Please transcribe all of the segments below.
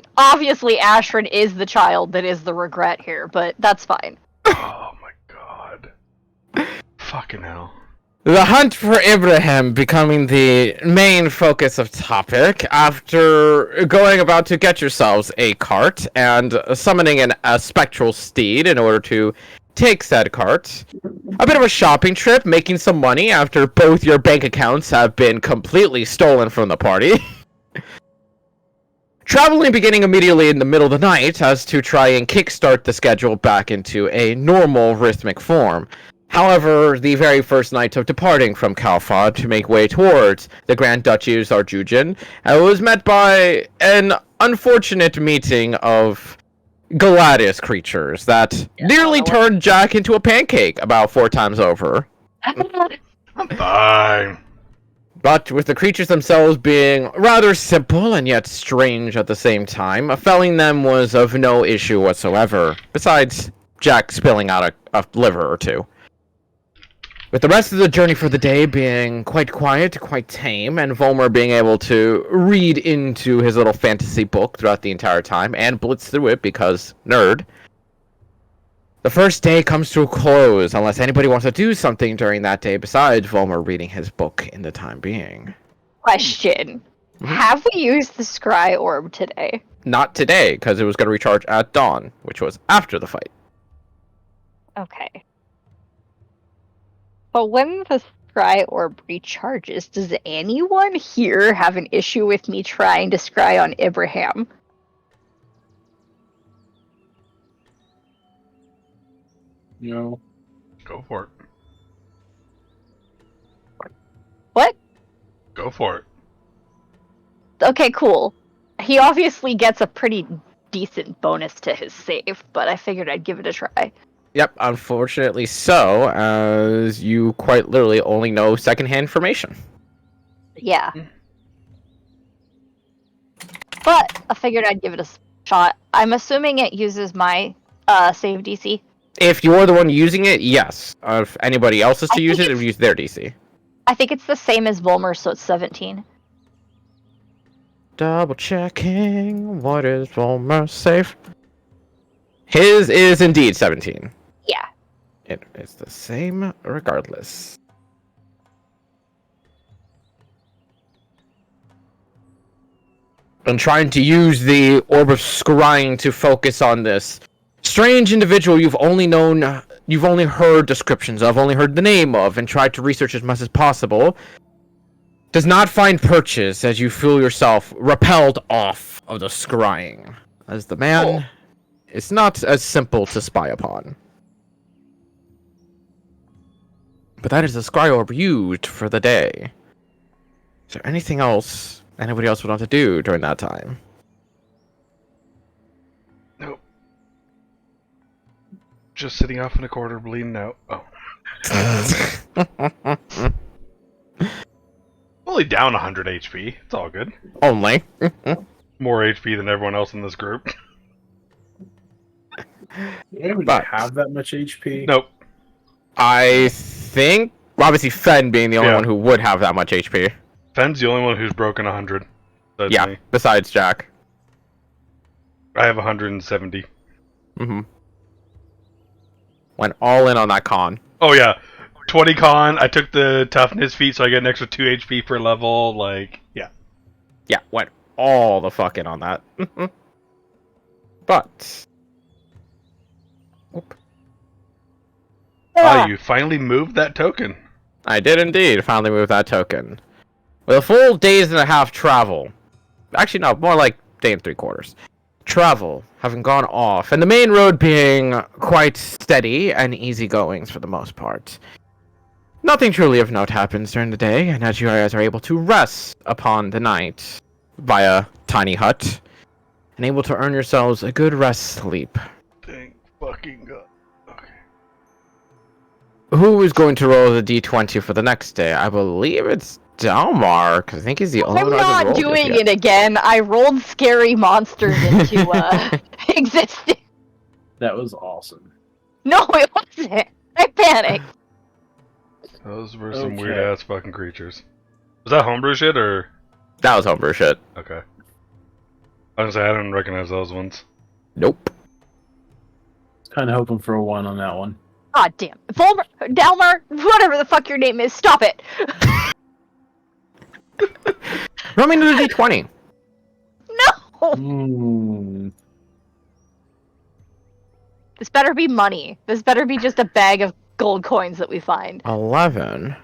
mean, obviously Ashford is the child that is the regret here, but that's fine. Oh my god. Fucking hell. The hunt for Ibrahim becoming the main focus of topic after going about to get yourselves a cart and summoning a spectral steed in order to take said cart. A bit of a shopping trip, making some money after both your bank accounts have been completely stolen from the party. Traveling beginning immediately in the middle of the night as to try and kickstart the schedule back into a normal rhythmic form. However, the very first night of departing from Kalfad to make way towards the Grand Duchy of Zarjujan, was met by an unfortunate meeting of Gladys creatures that nearly turned Jack into a pancake about 4 times over. I'm fine. But with the creatures themselves being rather simple and yet strange at the same time, felling them was of no issue whatsoever, besides Jack spilling out a liver or two. With the rest of the journey for the day being quite quiet, quite tame, and Volmer being able to read into his little fantasy book throughout the entire time, and blitz through it because nerd, the first day comes to a close unless anybody wants to do something during that day besides Volmer reading his book in the time being. Question. Have we used the Scry Orb today? Not today, because it was going to recharge at dawn, which was after the fight. Okay. But when the Scry Orb recharges, does anyone here have an issue with me trying to scry on Ibrahim? No. Go for it. What? Go for it. Okay, cool. He obviously gets a pretty decent bonus to his save, but I figured I'd give it a try. Yep, unfortunately so, as you quite literally only know secondhand information. Yeah. But I figured I'd give it a shot. I'm assuming it uses my save DC. If you're the one using it, yes. If anybody else is to use it, it would use their DC. I think it's the same as Volmer, so it's 17. Double checking. What is Volmer's safe? His is indeed 17. Yeah. It is the same regardless. And trying to use the Orb of Scrying to focus on this strange individual you've only heard descriptions of, only heard the name of, and tried to research as much as possible, does not find purchase as you feel yourself repelled off of the scrying, as the man is not as simple to spy upon. But that is the scry orb used for the day. Is there anything else anybody else would want to do during that time? Nope. Just sitting off in a corner, bleeding out. Oh. Only down 100 HP. It's all good. Only. More HP than everyone else in this group. Anybody But- have that much HP? Nope. I think, obviously Fen being the only Yeah. one who would have that much HP. Fenn's the only one who's broken 100. That's Yeah, me. besides Jack. I have 170. Mm-hmm. Went all in on that con. Oh yeah. 20 con, I took the toughness feat so I get an extra 2 HP per level, like, yeah. Yeah, went all the fuck in on that. But... Oop. Ah, you finally moved that token. I did indeed finally move that token. With a full days and a half travel. Actually, no, more like day and 3/4. Travel having gone off, and the main road being quite steady and easygoings for the most part. Nothing truly of note happens during the day, and as you guys are able to rest upon the night via tiny hut, and able to earn yourselves a good rest sleep. Thank fucking God. Okay. Who is going to roll the d20 for the next day? I believe it's Dalmar, because I think he's the only I'm one who hasn't not rolled doing yet. it again. I rolled scary monsters into existence. That was awesome. No, it wasn't. I panicked. Those were some Okay. weird ass fucking creatures. Was that homebrew shit or? That was homebrew shit. Okay. I was gonna say, I don't recognize those ones. Nope. Kind of hoping for a 1 on that one. God damn. Volmer, Dalmar, whatever the fuck your name is, stop it! Roll me another d20. No! Mm. This better be money. This better be just a bag of gold coins that we find. 11.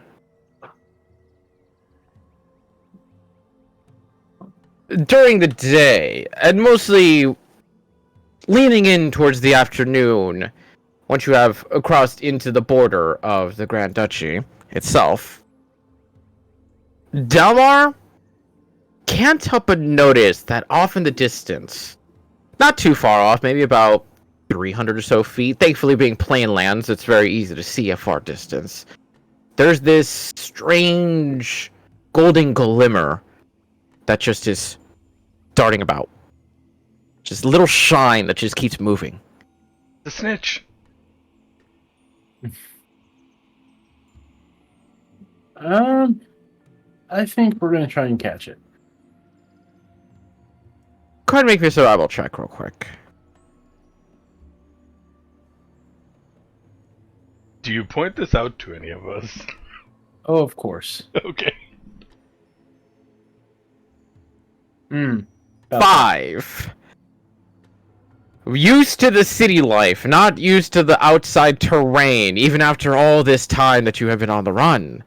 During the day, and mostly leaning in towards the afternoon, once you have crossed into the border of the Grand Duchy itself, Delmar can't help but notice that off in the distance, not too far off, maybe about 300 or so feet, thankfully being plain lands, it's very easy to see a far distance, there's this strange golden glimmer that just is darting about. Just a little shine that just keeps moving. The snitch. I think we're gonna try and catch it. Go ahead and make me a survival check real quick. Do you point this out to any of us? Oh, of course. Okay. Hmm. 5. Used to the city life, not used to the outside terrain, even after all this time that you have been on the run.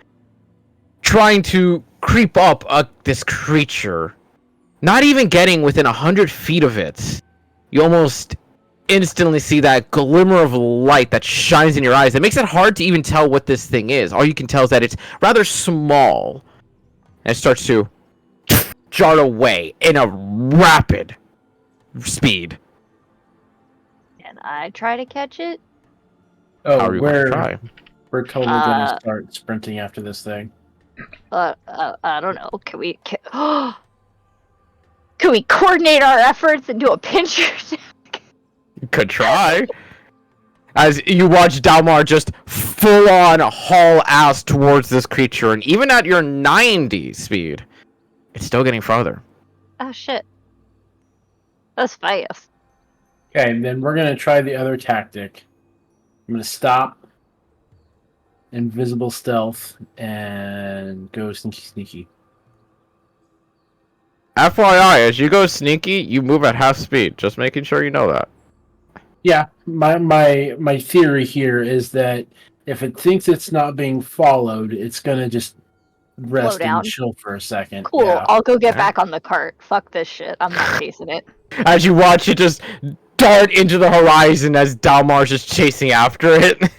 Trying to creep up this creature. Not even getting within 100 feet of it. You almost instantly see that glimmer of light that shines in your eyes. It makes it hard to even tell what this thing is. All you can tell is that it's rather small. And it starts to dart away in a rapid speed. Can I try to catch it? Oh, How are you going to try? we're totally gonna start sprinting after this thing. I don't know. Can we... Can we coordinate our efforts and do a pincher? Could try. As you watch Dalmar just full-on haul ass towards this creature, and even at your 90 speed, it's still getting farther. Oh shit. That's fast. Okay, and then we're gonna try the other tactic. I'm gonna stop, invisible stealth, and go sneaky sneaky. FYI, as you go sneaky, you move at half speed. Just making sure you know that. Yeah, my theory here is that if it thinks it's not being followed, it's gonna just rest down. and chill for a second. Cool. Yeah. I'll go get Yeah. back on the cart. Fuck this shit. I'm not chasing it. As you watch it just dart into the horizon as Dalmar's just chasing after it.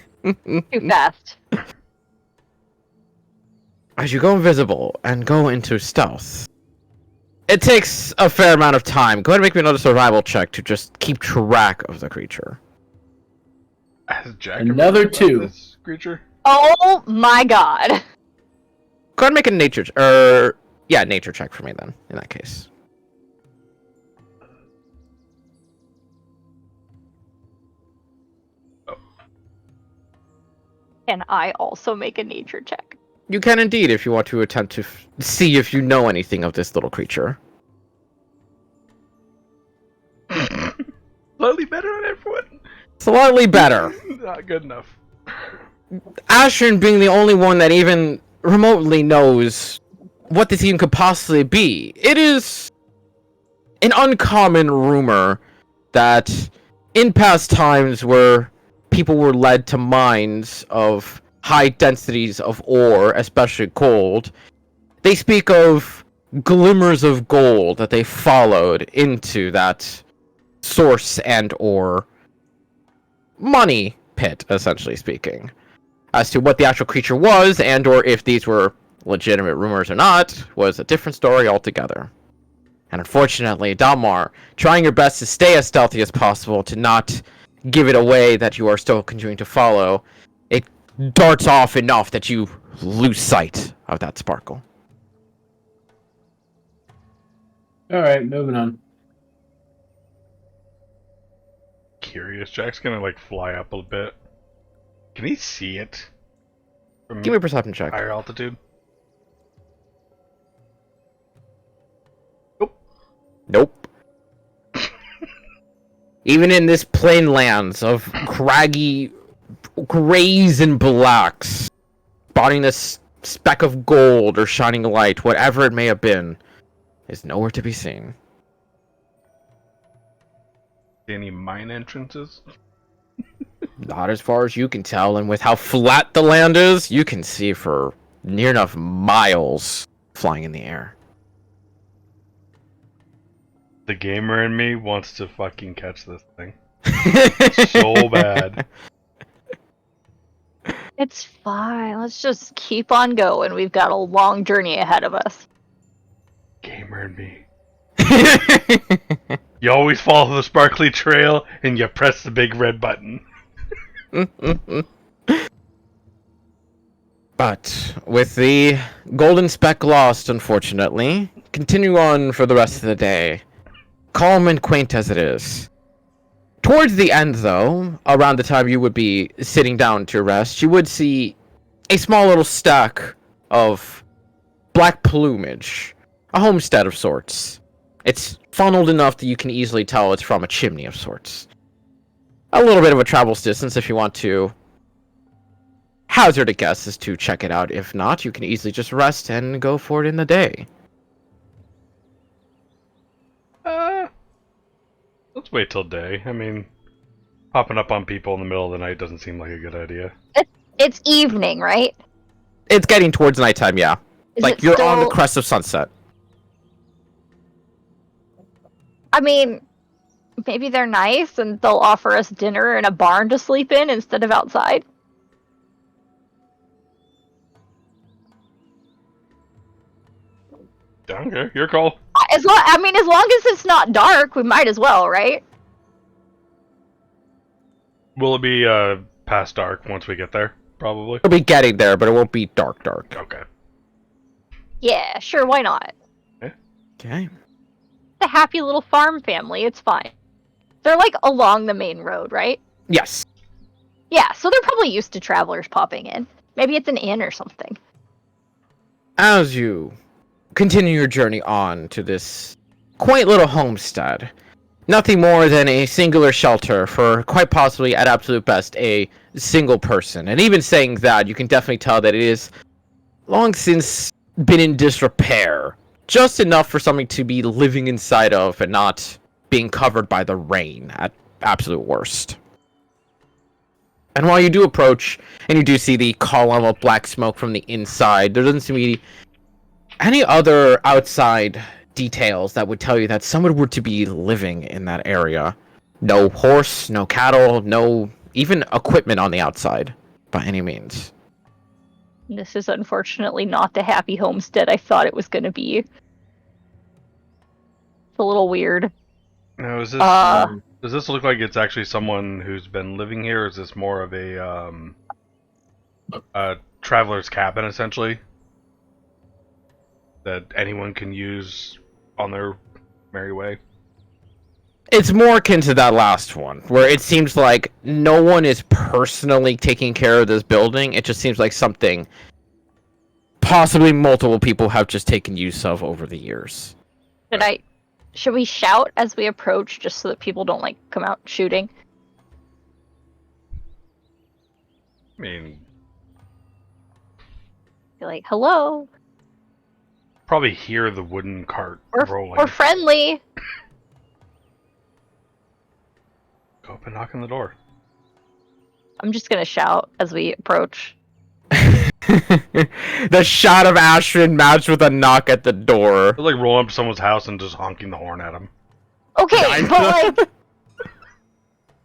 Too fast. As you go invisible and go into stealth, it takes a fair amount of time. Go ahead and make me another survival check to just keep track of the creature. Has Jack Another ever heard about 2. this creature? Oh my god. Go ahead and make a nature nature check for me then, in that case. Can I also make a nature check? You can indeed if you want to attempt to see if you know anything of this little creature. Slightly better than everyone. Slightly better. Not good enough. Ashrin being the only one that even remotely knows what this even could possibly be. It is an uncommon rumor that in past times where people were led to mines of high densities of ore, especially gold, they speak of glimmers of gold that they followed into that source and or money pit, essentially speaking. As to what the actual creature was and or if these were legitimate rumors or not was a different story altogether. And unfortunately, Dalmar, trying your best to stay as stealthy as possible to not give it away that you are still continuing to follow, it darts off enough that you lose sight of that sparkle. Alright, moving on. Curious. Jack's gonna like fly up a bit. Can he see it from Give me a perception check. higher altitude? Nope. Even in this plain lands of craggy grays and blacks, spotting this speck of gold or shining light, whatever it may have been, is nowhere to be seen. Any mine entrances? Not as far as you can tell, and with how flat the land is, you can see for near enough miles flying in the air. The gamer in me wants to fucking catch this thing. So bad. It's fine. Let's just keep on going. We've got a long journey ahead of us. Gamer in me. You always follow the sparkly trail and you press the big red button. But with the golden speck lost, unfortunately, continue on for the rest of the day. Calm and quaint as it is. Towards the end, though, around the time you would be sitting down to rest, you would see a small little stack of black plumage. A homestead of sorts. It's funneled enough that you can easily tell it's from a chimney of sorts. A little bit of a travel's distance if you want to hazard a guess as to check it out. If not, you can easily just rest and go for it in the day. Let's wait till day. I mean, popping up on people in the middle of the night doesn't seem like a good idea. It's evening, right? It's getting towards nighttime, yeah. Is Like, it you're on the still- crest of sunset. I mean, maybe they're nice and they'll offer us dinner in a barn to sleep in instead of outside. Okay, your call. As long as it's not dark, we might as well, right? Will it be past dark once we get there? Probably. It'll be getting there, but it won't be dark. Okay. Yeah, sure, why not? Okay. A happy little farm family, it's fine. They're like along the main road, right? Yes. Yeah, so they're probably used to travelers popping in. Maybe it's an inn or something. As you continue your journey on to this quaint little homestead, nothing more than a singular shelter for quite possibly, at absolute best, a single person. And even saying that, you can definitely tell that it is long since been in disrepair. Just enough for something to be living inside of and not being covered by the rain at absolute worst. And while you do approach, and you do see the column of black smoke from the inside, there doesn't seem to be any other outside details that would tell you that someone were to be living in that area. No horse, no cattle, no even equipment on the outside, by any means. This is unfortunately not the happy homestead I thought it was going to be. It's a little weird. Now, is this does this look like it's actually someone who's been living here? Or is this more of a traveler's cabin, essentially, that anyone can use on their merry way? It's more akin to that last one, where it seems like no one is personally taking care of this building. It just seems like something possibly multiple people have just taken use of over the years. Should we shout as we approach just so that people don't like come out shooting? I mean, Be like, hello, probably hear the wooden cart rolling. we're friendly. Go up and knock on the door. I'm just gonna shout as we approach. The shot of Ashton matched with a knock at the door. It's like rolling up to someone's house and just honking the horn at them. Okay, but like,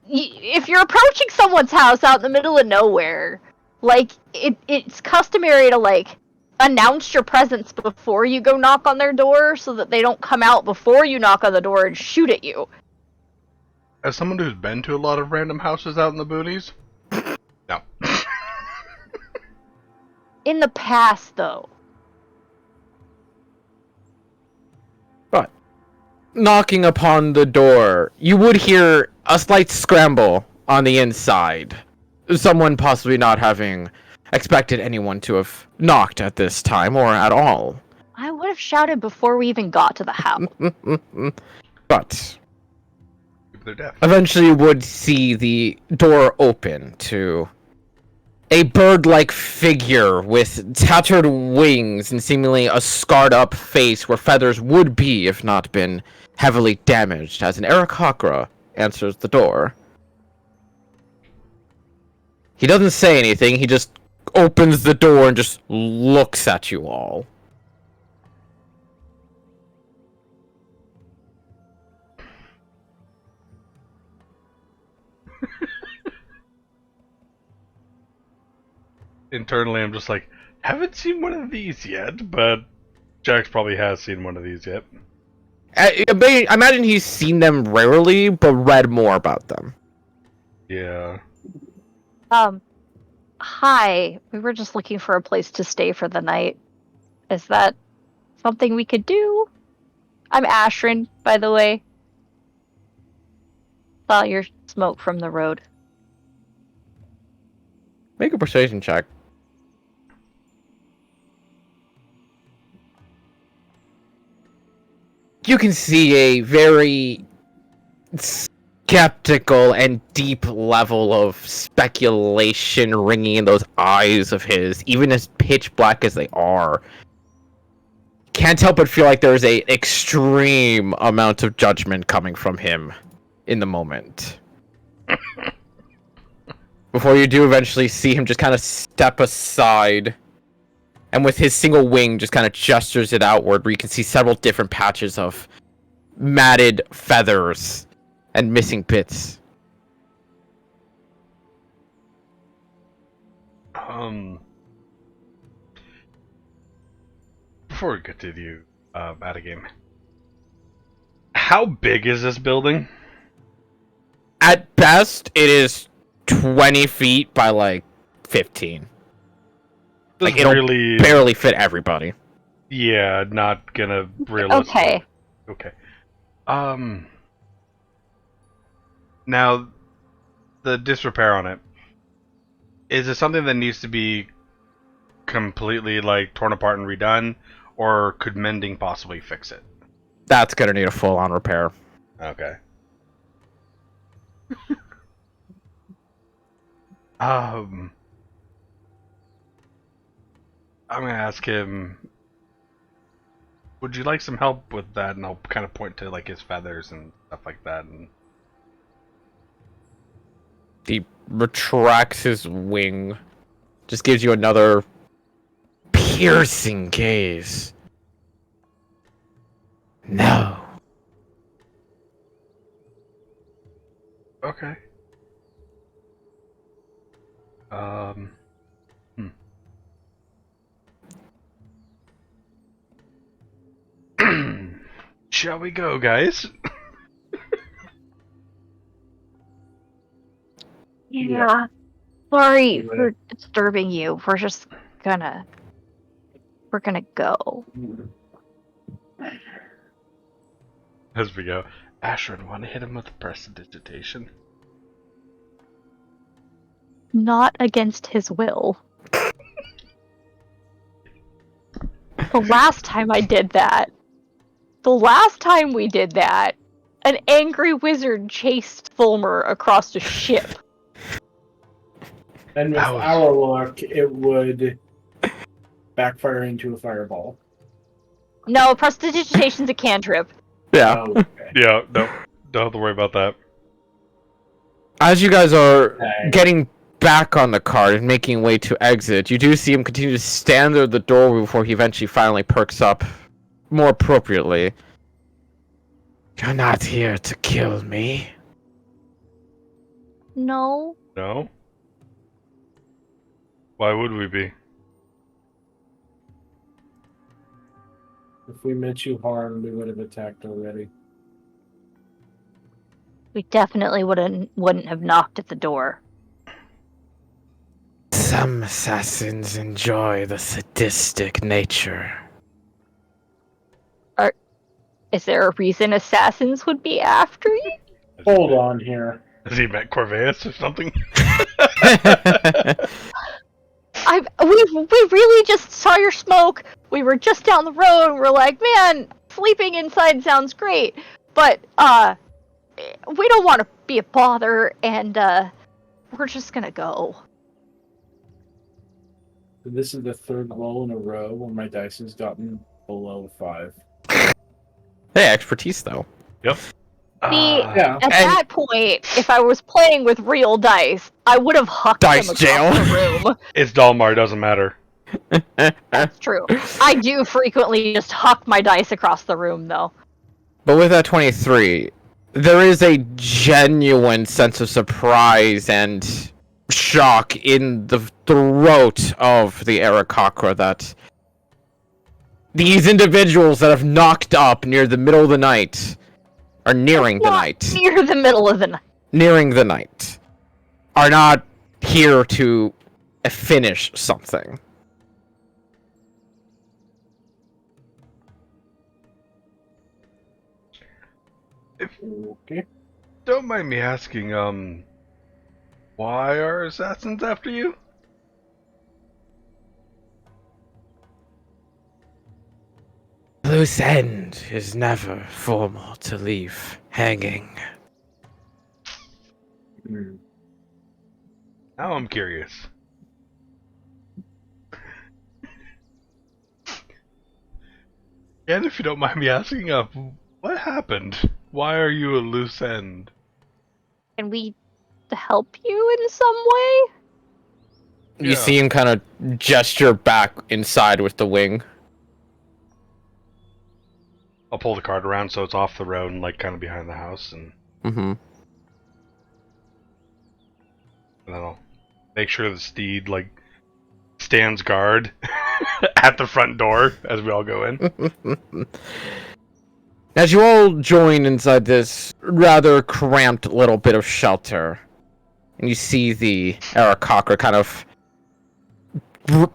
if you're approaching someone's house out in the middle of nowhere, like it's customary to like announce your presence before you go knock on their door, so that they don't come out before you knock on the door and shoot at you. As someone who's been to a lot of random houses out in the boonies, no. In the past, though. But knocking upon the door, you would hear a slight scramble on the inside. Someone possibly not having expected anyone to have knocked at this time or at all. I would have shouted before we even got to the house. But They're deaf. eventually would see the door open to a bird-like figure with tattered wings and seemingly a scarred-up face where feathers would be if not been heavily damaged, as an Aarakocra answers the door. He doesn't say anything, he just opens the door and just looks at you all. Internally, I'm just like, haven't seen one of these yet, but Jax probably has seen one of these yet. I imagine he's seen them rarely, but read more about them. Yeah. Hi. We were just looking for a place to stay for the night. Is that something we could do? I'm Ashrin, by the way. Saw your smoke from the road. Make a persuasion check. You can see a very skeptical and deep level of speculation ringing in those eyes of his, even as pitch black as they are. Can't help but feel like there is a extreme amount of judgment coming from him in the moment. Before you do eventually see him just kind of step aside, and with his single wing just kind of gestures it outward, where you can see several different patches of matted feathers and missing bits. Before we continue out of game, how big is this building? At best, it is 20 feet by like 15. This Like, it'll really barely fit everybody. Yeah, not gonna realistically. Okay. Okay. Now, the disrepair on it. Is it something that needs to be completely, like, torn apart and redone? Or could mending possibly fix it? That's gonna need a full-on repair. Okay. I'm gonna ask him, would you like some help with that? And I'll kind of point to, like, his feathers and stuff like that. And He retracts his wing. Just gives you another piercing gaze. No. okay. Shall we go, guys? Yeah. Sorry for disturbing you. We're gonna go. As we go, Ashrin, want to hit him with prestidigitation? Not against his will. The last time we did that, an angry wizard chased Fulmer across a ship. And with our luck, it would backfire into a fireball. No, prestidigitation's a cantrip. Yeah. Oh, okay. Yeah, no, don't have to worry about that. As you guys are Okay. getting back on the cart and making way to exit, you do see him continue to stand there at the door before he eventually finally perks up more appropriately. You're not here to kill me. No. No? Why would we be? If we meant you harm, we would have attacked already. We definitely wouldn't have knocked at the door. Some assassins enjoy the sadistic nature. Is there a reason assassins would be after you? Hold on here. Has he met Corvus or something? We really just saw your smoke. We were just down the road and we're like, man, sleeping inside sounds great. But we don't want to be a bother, and we're just gonna go. This is the third roll in a row where my dice has gotten below 5. Hey, expertise though. Yep. See, Yeah. at that point, if I was playing with real dice, I would have hucked Dice them jail. across the room. It's Dalmar, doesn't matter. That's true. I do frequently just huck my dice across the room, though. But with that 23, there is a genuine sense of surprise and shock in the throat of the Arakakra that these individuals that have knocked up near the middle of the night, or nearing the night, Near the middle of the night. nearing the night, are not here to finish something. Okay. Don't mind me asking, why are assassins after you? Loose end is never formal to leave hanging. Hmm. Now I'm curious. And if you don't mind me asking, what happened? Why are you a loose end? Can we help you in some way? You Yeah. see him kind of gesture back inside with the wing. I'll pull the cart around so it's off the road and like kind of behind the house, and Mm-hmm. then I'll make sure the steed like stands guard at the front door as we all go in. As you all join inside this rather cramped little bit of shelter, and you see the Arakakra kind of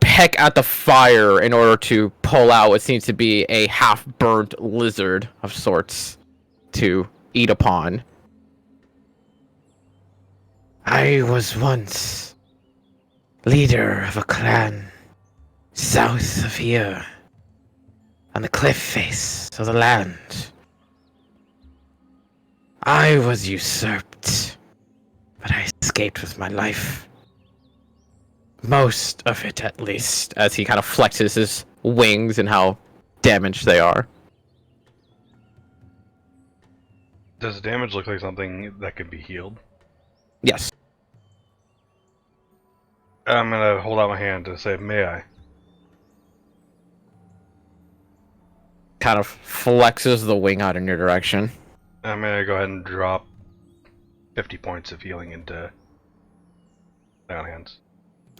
peck at the fire in order to pull out what seems to be a half-burnt lizard of sorts to eat upon. I was once leader of a clan south of here, on the cliff face of the land. I was usurped, but I escaped with my life. Most of it, at least, as he kind of flexes his wings and how damaged they are. Does the damage look like something that could be healed? Yes. I'm gonna hold out my hand and say, "May I?" Kind of flexes the wing out in your direction. I'm gonna go ahead and drop 50 points of healing into my own hands.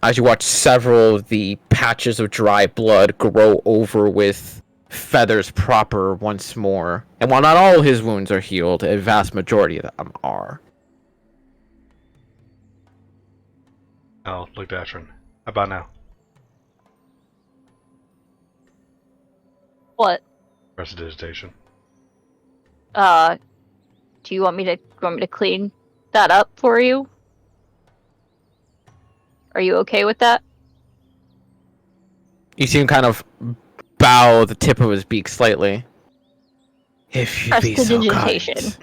As you watch several of the patches of dry blood grow over with feathers proper once more. And while not all his wounds are healed, a vast majority of them are. I'll look to Ashrin. How about now? What? Prestidigitation. Do you want me to clean that up for you? Are you okay with that? You see him kind of bow the tip of his beak slightly. If you'd be so Prestidigitation. kind.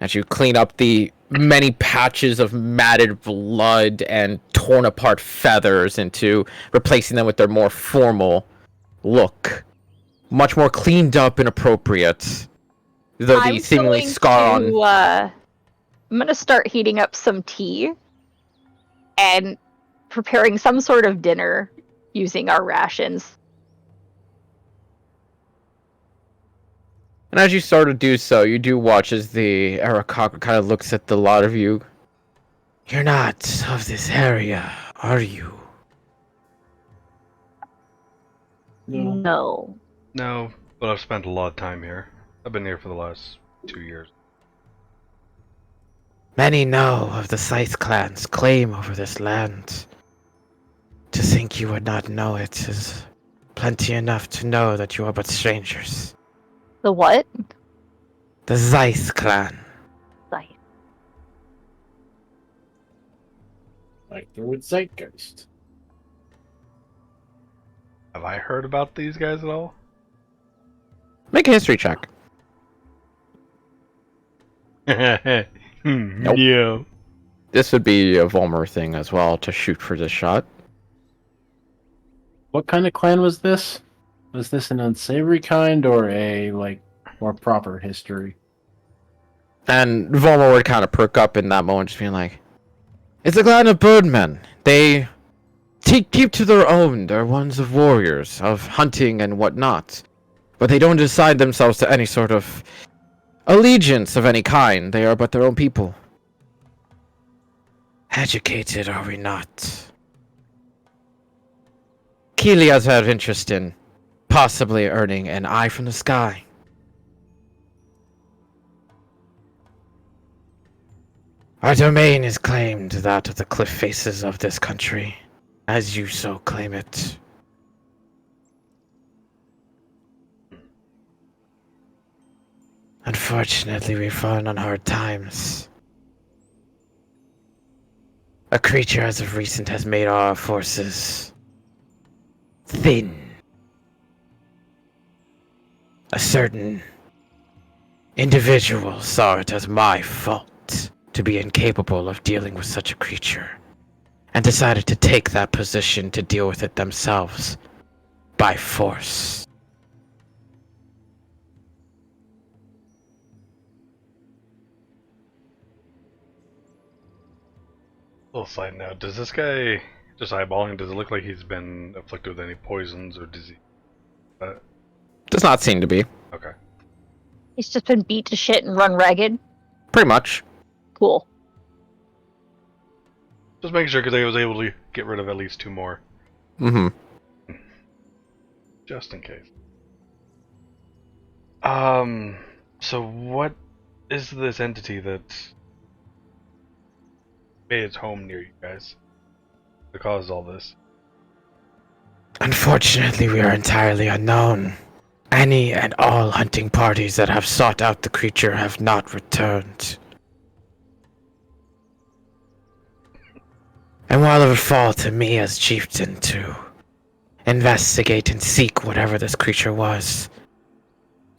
As you clean up the many patches of matted blood and torn apart feathers into replacing them with their more formal look. Much more cleaned up and appropriate. Though the seemingly scar on... I'm gonna start heating up some tea and preparing some sort of dinner using our rations. And as you start to do so, you do watch as the Arakaka kind of looks at the lot of you. You're not of this area, are you? No. No, but I've spent a lot of time here. I've been here for the last 2 years. Many know of the Scythe clan's claim over this land. To think you would not know it is plenty enough to know that you are but strangers. The what? The Scythe clan. Like, Like the word zeitgeist. Have I heard about these guys at all? Make a history check. Nope. Yeah. This would be a Volmer thing as well to shoot for this shot. What kind of clan was this? Was this an unsavory kind or a like more proper history? And Volmer would kind of perk up in that moment, just being like, "It's a clan of birdmen. They keep to their own. They're ones of warriors, of hunting and whatnot. But they don't decide themselves to any sort of allegiance of any kind. They are but their own people. Educated, are we not? Keely has had interest in possibly earning an eye from the sky. Our domain is claimed that of the cliff faces of this country, as you so claim it. Unfortunately, we've fallen on hard times. A creature as of recent has made our forces thin. A certain individual saw it as my fault to be incapable of dealing with such a creature, and decided to take that position to deal with it themselves by force. Little side note: does this guy, just eyeballing, does it look like he's been afflicted with any poisons or disease? Does not seem to be. Okay. He's just been beat to shit and run ragged. Pretty much. Cool. Just making sure because I was able to get rid of at least 2 more, Mm-hmm. just in case. So what is this entity that's made its home near you guys that caused all this? Unfortunately, we are entirely unknown. Any and all hunting parties that have sought out the creature have not returned. And while it would fall to me as chieftain to investigate and seek whatever this creature was,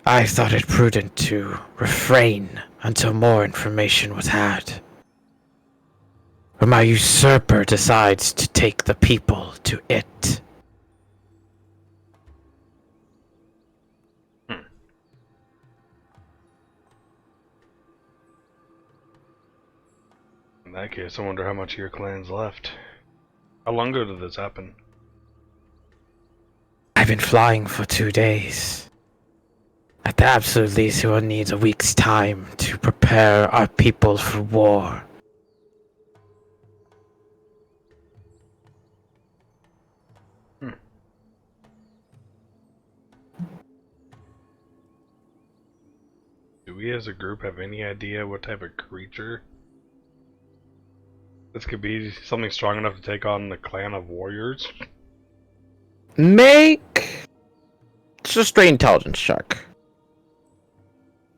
I thought it prudent to refrain until more information was had. But my usurper decides to take the people to it. In that case, I wonder how much of your clan's left. How long ago did this happen? I've been flying for 2 days. At the absolute least, we will need a week's time to prepare our people for war. Do we as a group have any idea what type of creature this could be? Something strong enough to take on the clan of warriors? Make just a straight intelligence check.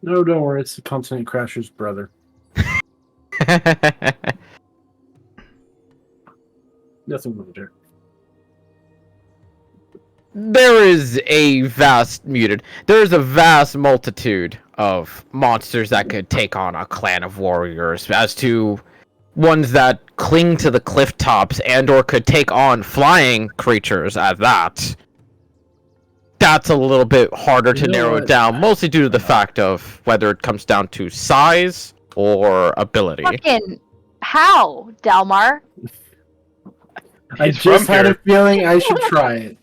No, don't worry. It's the Continent Crasher's brother. Nothing wrong there. There is a vast multitude of monsters that could take on a clan of warriors. As to ones that cling to the cliff tops and or could take on flying creatures at that. That's a little bit harder to narrow it down, mostly due to the fact of whether it comes down to size or ability. Fucking how, Dalmar? I He's just from had here. a feeling I should try it.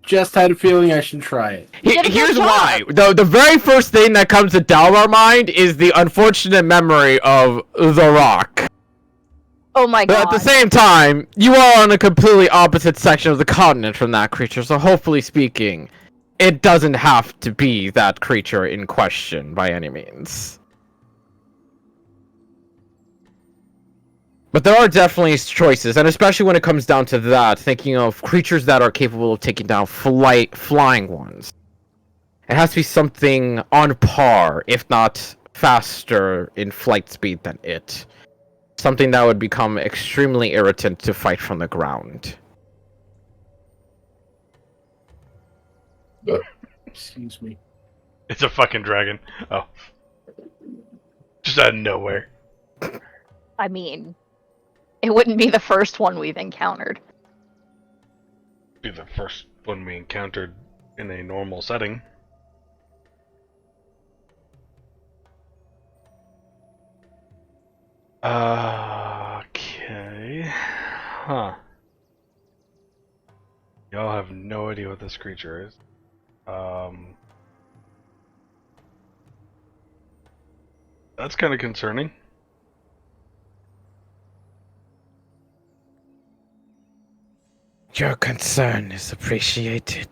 Just had a feeling I should try it. did a good Here's job. why. The very first thing that comes to Dalmar's mind is the unfortunate memory of The Rock. Oh my But god. at the same time, you are on a completely opposite section of the continent from that creature, so hopefully speaking, it doesn't have to be that creature in question by any means. But there are definitely choices, and especially when it comes down to that, thinking of creatures that are capable of taking down flying ones. It has to be something on par, if not faster in flight speed than it. Something that would become extremely irritant to fight from the ground. Excuse me. It's a fucking dragon. Oh. Just out of nowhere. I mean, it wouldn't be the first one we've encountered. Be the first one we encountered in a normal setting. Okay. Huh. Y'all have no idea what this creature is. That's kind of concerning. Your concern is appreciated.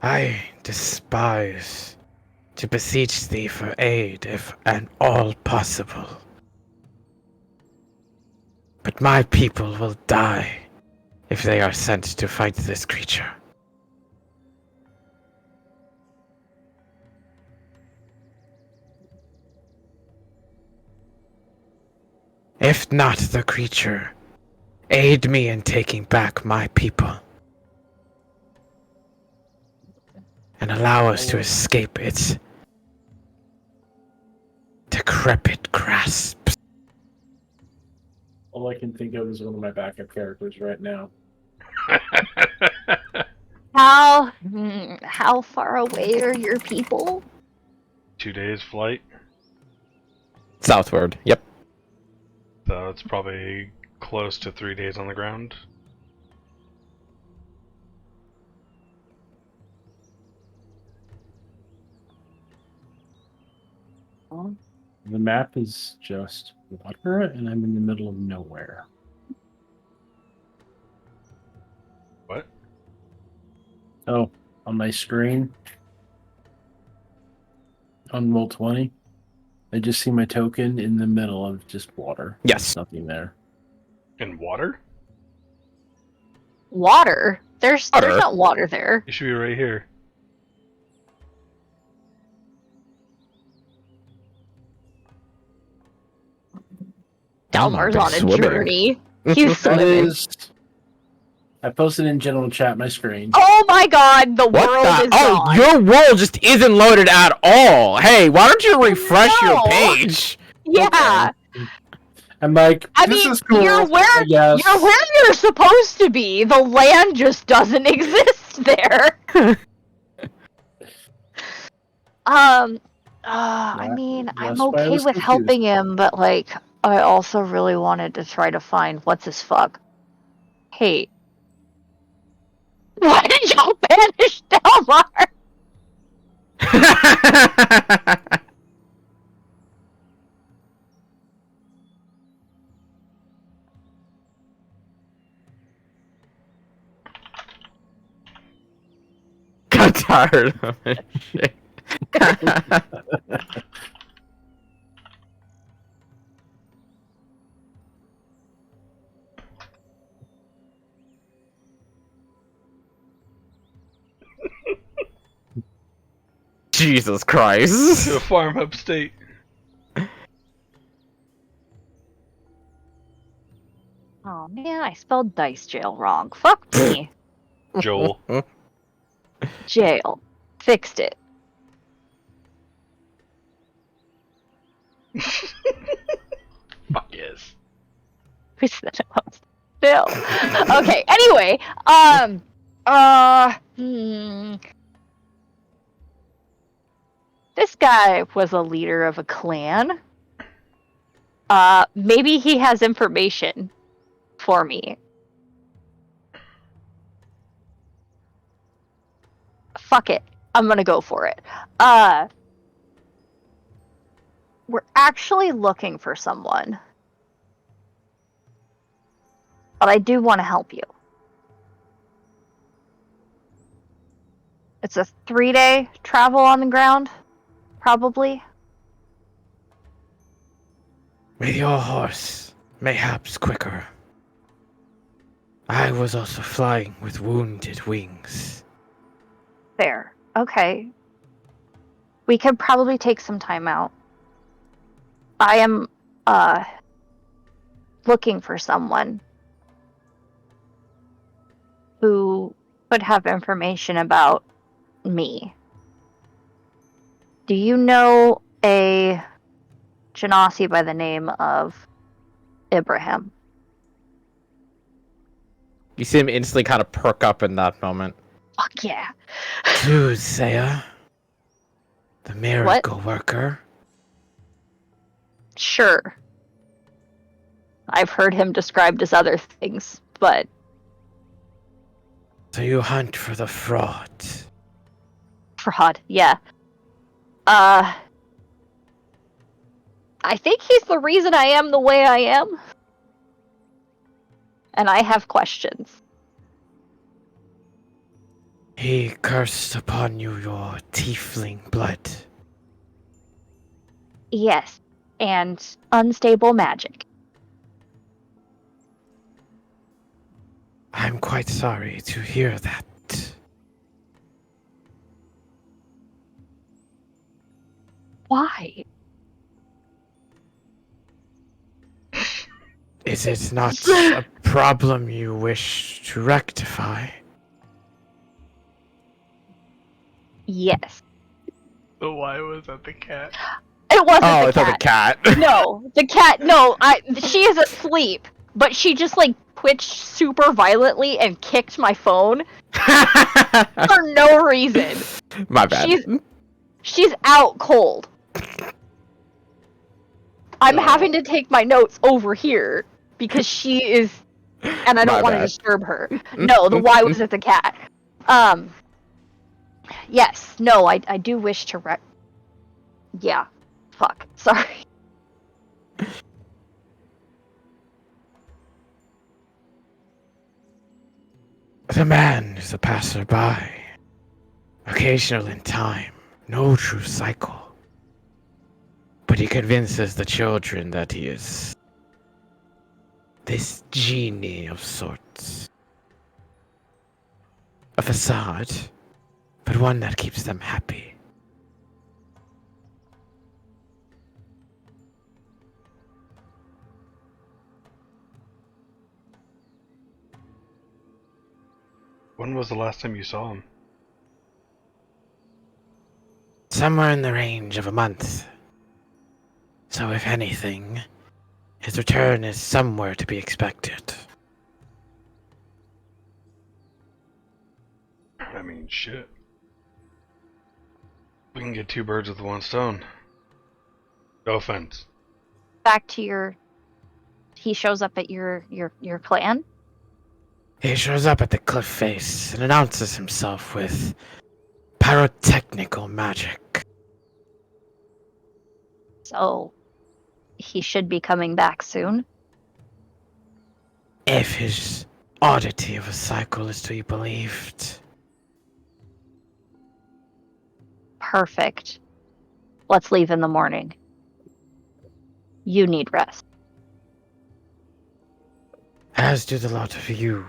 I despise to beseech thee for aid if at all possible. But my people will die if they are sent to fight this creature. If not the creature, aid me in taking back my people. And allow us to escape its decrepit grasp. All I can think of is one of my backup characters right now. How far away are your people? 2 days flight, Southward, yep. so it's probably close to 3 days on the ground. The map is just water, and I'm in the middle of nowhere. What? Oh, on my screen, on Roll20, I just see my token in the middle of just water. Yes. There's nothing there. In water? Water? There's Water? not water there. You should be right here. Delmar's on a Swimming. journey. He's That swimming. is. I posted in general chat my screen. Oh my god, the What world the? is Oh, gone. your world just isn't loaded at all. Hey, why don't you refresh your No. page? Yeah. I'm like, I this mean, is cool. you're where Yes. you're where you're supposed to be. The land just doesn't exist there. I mean, I'm That's why I okay was with confused. helping him, but like, I also really wanted to try to find what's his fuck. Hey, why did y'all banish Delmar? Got tired of it. Shit. Jesus Christ. To a farm upstate. Oh man, I spelled dice jail wrong. Fuck me. Joel. Jail. Fixed it. Fuck yes. We said it was still. Okay, anyway, this guy was a leader of a clan. Maybe he has information for me. Fuck it. I'm gonna go for it. We're actually looking for someone. But I do want to help you. It's a 3-day travel on the ground, probably. With your horse, mayhaps quicker. I was also flying with wounded wings. Fair. Okay. We could probably take some time out. I am, looking for someone who could have information about me. Do you know a Genasi by the name of Ibrahim? You see him instantly kind of perk up in that moment. Fuck yeah. Soothsayer? The What? miracle worker? Sure. I've heard him described as other things, but So you hunt for the fraud. fraud, yeah. I think he's the reason I am the way I am. And I have questions. He cursed upon you your tiefling blood. Yes, and unstable magic. I'm quite sorry to hear that. Why? Is it not a problem you wish to rectify? Yes. So why was that the cat? It wasn't Oh, the I thought the cat. No, the cat. No, she is asleep, but she just like twitched super violently and kicked my phone for no reason. My bad. She's out cold. I'm having to take my notes over here because she is, and I don't My want to bad. disturb her. No, the why was it the cat? Yes, no, I do wish to Yeah, fuck, sorry. The man is a passerby. Occasional in time, no true cycle. But he convinces the children that he is this genie of sorts. A facade, but one that keeps them happy. When was the last time you saw him? Somewhere in the range of a month. So if anything, his return is somewhere to be expected. I mean, shit. We can get two birds with one stone. No offense. Back to your. He shows up at your clan. He shows up at the cliff face and announces himself with pyrotechnical magic. So, he should be coming back soon. If his oddity of a cycle is to be believed. Perfect. Let's leave in the morning. You need rest. As do the lot of you.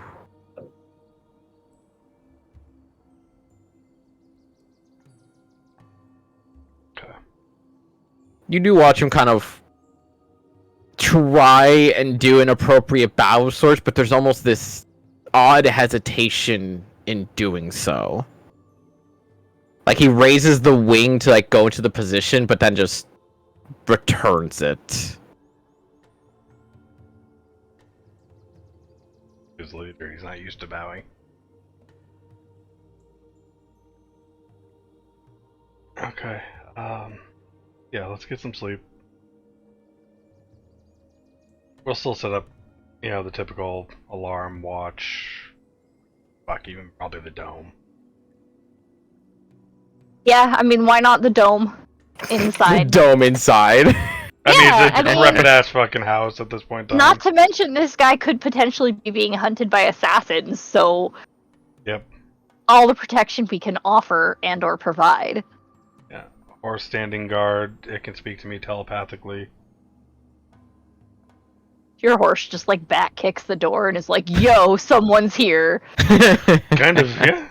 Okay. You do watch him kind of try and do an appropriate bow of sorts, but there's almost this odd hesitation in doing so. Like he raises the wing to like go into the position, but then just returns it. His leader, he's not used to bowing. Okay. Yeah, let's get some sleep. We'll still set up, you know, the typical alarm, watch, fuck, even probably the dome. Yeah, I mean, why not the dome inside? Dome inside. I mean, Yeah, it's a I mean- decrepit ass fucking house at this point in time. Not to mention, this guy could potentially be being hunted by assassins, so Yep. all the protection we can offer and or provide. Yeah. Or standing guard, it can speak to me telepathically. Your horse just like back kicks the door and is like, "Yo, someone's here." Kind of, yeah.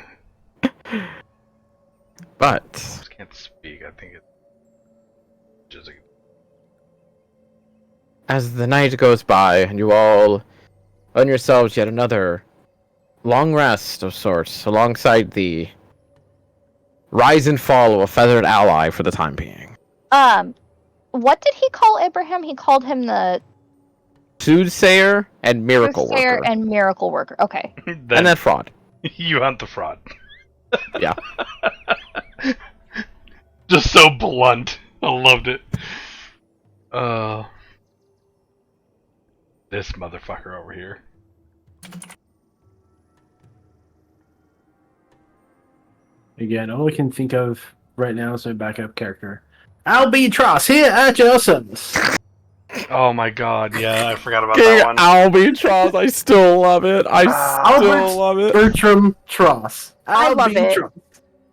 But Just can't speak, I think it's just like as the night goes by and you all earn yourselves yet another long rest of sorts alongside the rise and fall of a feathered ally for the time being. What did he call Abraham? He called him the Soothsayer and miracle Soothsayer worker. and miracle worker. Okay. And then fraud. You hunt the fraud. Yeah. Just so blunt. I loved it. This motherfucker over here. Again, all I can think of right now is my backup character. Albatross here at your service. Oh my god, yeah, I forgot about King that one. Albatross, I still love it. I Albert still love it. Bertram Tross. I love it. Albatross.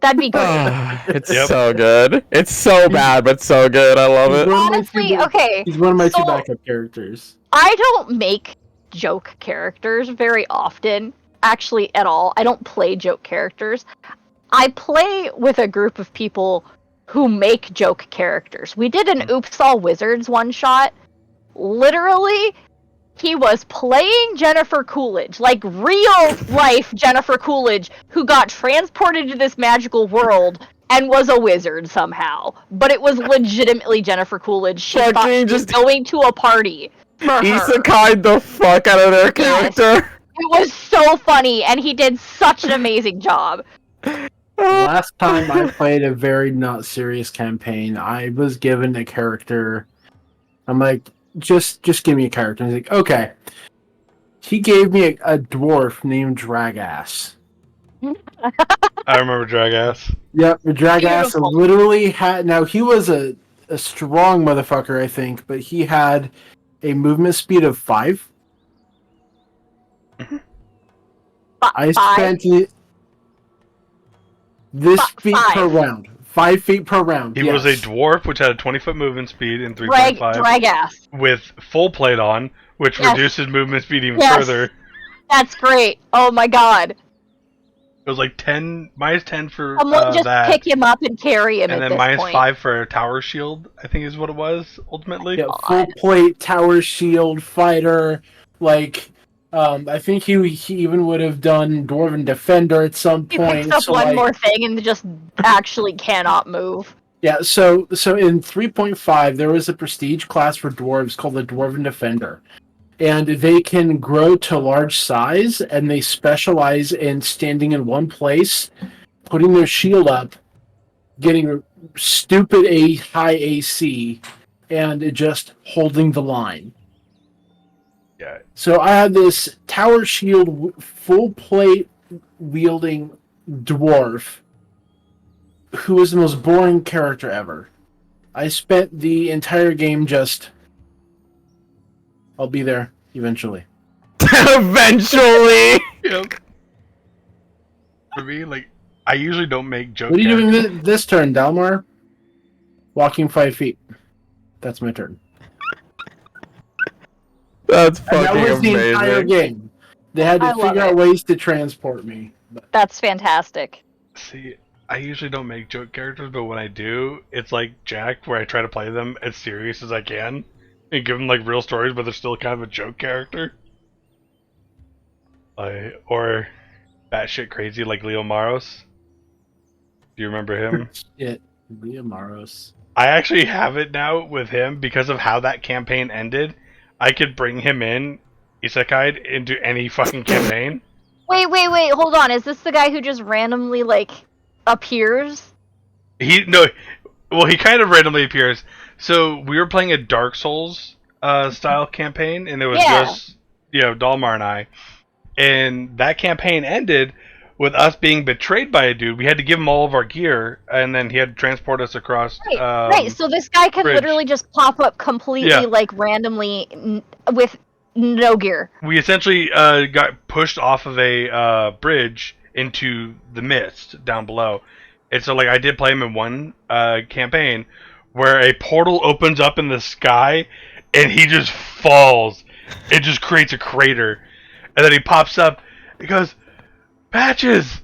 That'd be great. It's Yep. so good. It's so bad, but so good. I love it. Honestly, okay. He's one of my two so- backup characters. I don't make joke characters very often, actually at all. I don't play joke characters. I play with a group of people who make joke characters. We did an Oops All Wizards one shot. Literally, he was playing Jennifer Coolidge, like real life Jennifer Coolidge, who got transported to this magical world and was a wizard somehow. But it was legitimately Jennifer Coolidge. She Fucking thought she was just- going to a party for her. Isekai the fuck out of their Yes. character. It was so funny, and he did such an amazing job. Last time I played a very not serious campaign, I was given a character. I'm like, just give me a character. He's like, okay. He gave me a dwarf named Dragass. I remember Dragass. Yep, Dragass Beautiful. literally had. Now he was a strong motherfucker, I think, but he had a movement speed of 5. I spent this feet per 5. round. 5 feet per round. He was a dwarf, which had a 20-foot movement speed in 3.5, Drag ass. with full plate on, which Yes. reduces movement speed even Yes. further. That's great. Oh my god. It was like minus 10 for Someone just that, pick him up and carry him and at then this minus point. 5 for a tower shield, I think is what it was, ultimately. Yeah, full plate, tower shield, fighter. Like, I think he even would have done Dwarven Defender at some He point. picks up so, one like, more thing and just actually cannot move. Yeah, so in 3.5, there was a prestige class for dwarves called the Dwarven Defender. And they can grow to large size, and they specialize in standing in one place, putting their shield up, getting stupid high AC, and just holding the line. Yeah. So I had this tower shield, full plate wielding dwarf who was the most boring character ever. I spent the entire game just... I'll be there eventually. Eventually. Yep. For me, like, I usually don't make joke What are you doing characters. this turn, Dalmar? Walking 5 feet. That's my turn. That's And that fucking was the entire amazing. game. They had to I love figure it. out ways to transport me. But That's fantastic. See, I usually don't make joke characters, but when I do, it's like Jack, where I try to play them as serious as I can and give them like real stories, but they're still kind of a joke character. Or batshit crazy like Leo Maros. Do you remember him? Shit. Leah Maros. I actually have it now with him because of how that campaign ended. I could bring him in, Isekai, into any fucking campaign. Wait, hold on. Is this the guy who just randomly, like, appears? He kind of randomly appears. So we were playing a Dark Souls style campaign, and it was Yeah. just Dalmar and I. And that campaign ended with us being betrayed by a dude. We had to give him all of our gear, and then he had to transport us across. Right, so this guy can bridge. literally just pop up completely, Yeah. like, randomly with no gear. We essentially got pushed off of a bridge into the mist down below. And so, like, I did play him in one campaign where a portal opens up in the sky and he just falls. It just creates a crater. And then he pops up. He goes, "Patches!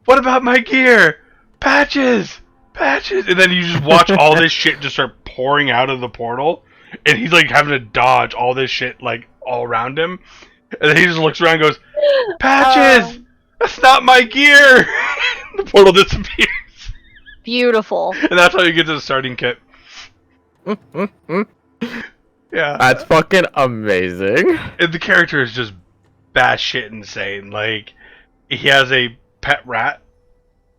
What about my gear? Patches! Patches!" And then you just watch all this shit just start pouring out of the portal. And he's, like, having to dodge all this shit, like, all around him. And then he just looks around and goes, "Patches! That's not my gear!" The portal disappears. Beautiful. And that's how you get to the starting kit. Yeah. That's fucking amazing. And the character is just batshit insane. Like, he has a pet rat,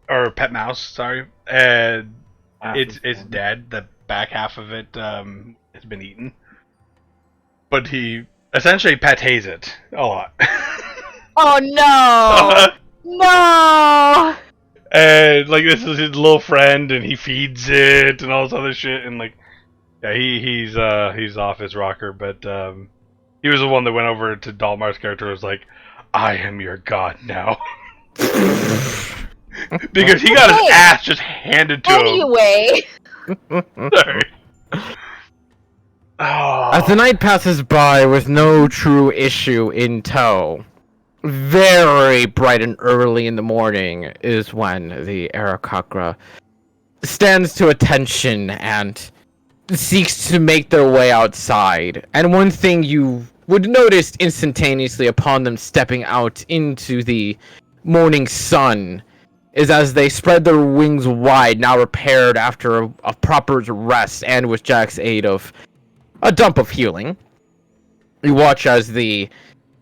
or pet mouse, sorry, and it's dead. The back half of it has been eaten. But he essentially pates it a lot. Oh no! No! And like this is his little friend, and he feeds it and all this other shit, and like, yeah, he's off his rocker, but he was the one that went over to Dalmar's character and was like, I am your god now. Because he got his ass just handed to him. Anyway. Sorry. Oh. As the night passes by with no true issue in tow, very bright and early in the morning is when the Arakakra stands to attention and seeks to make their way outside. And one thing you would notice instantaneously upon them stepping out into the morning sun is as they spread their wings wide, now repaired after a proper rest and with Jack's aid of a dump of healing. You watch as the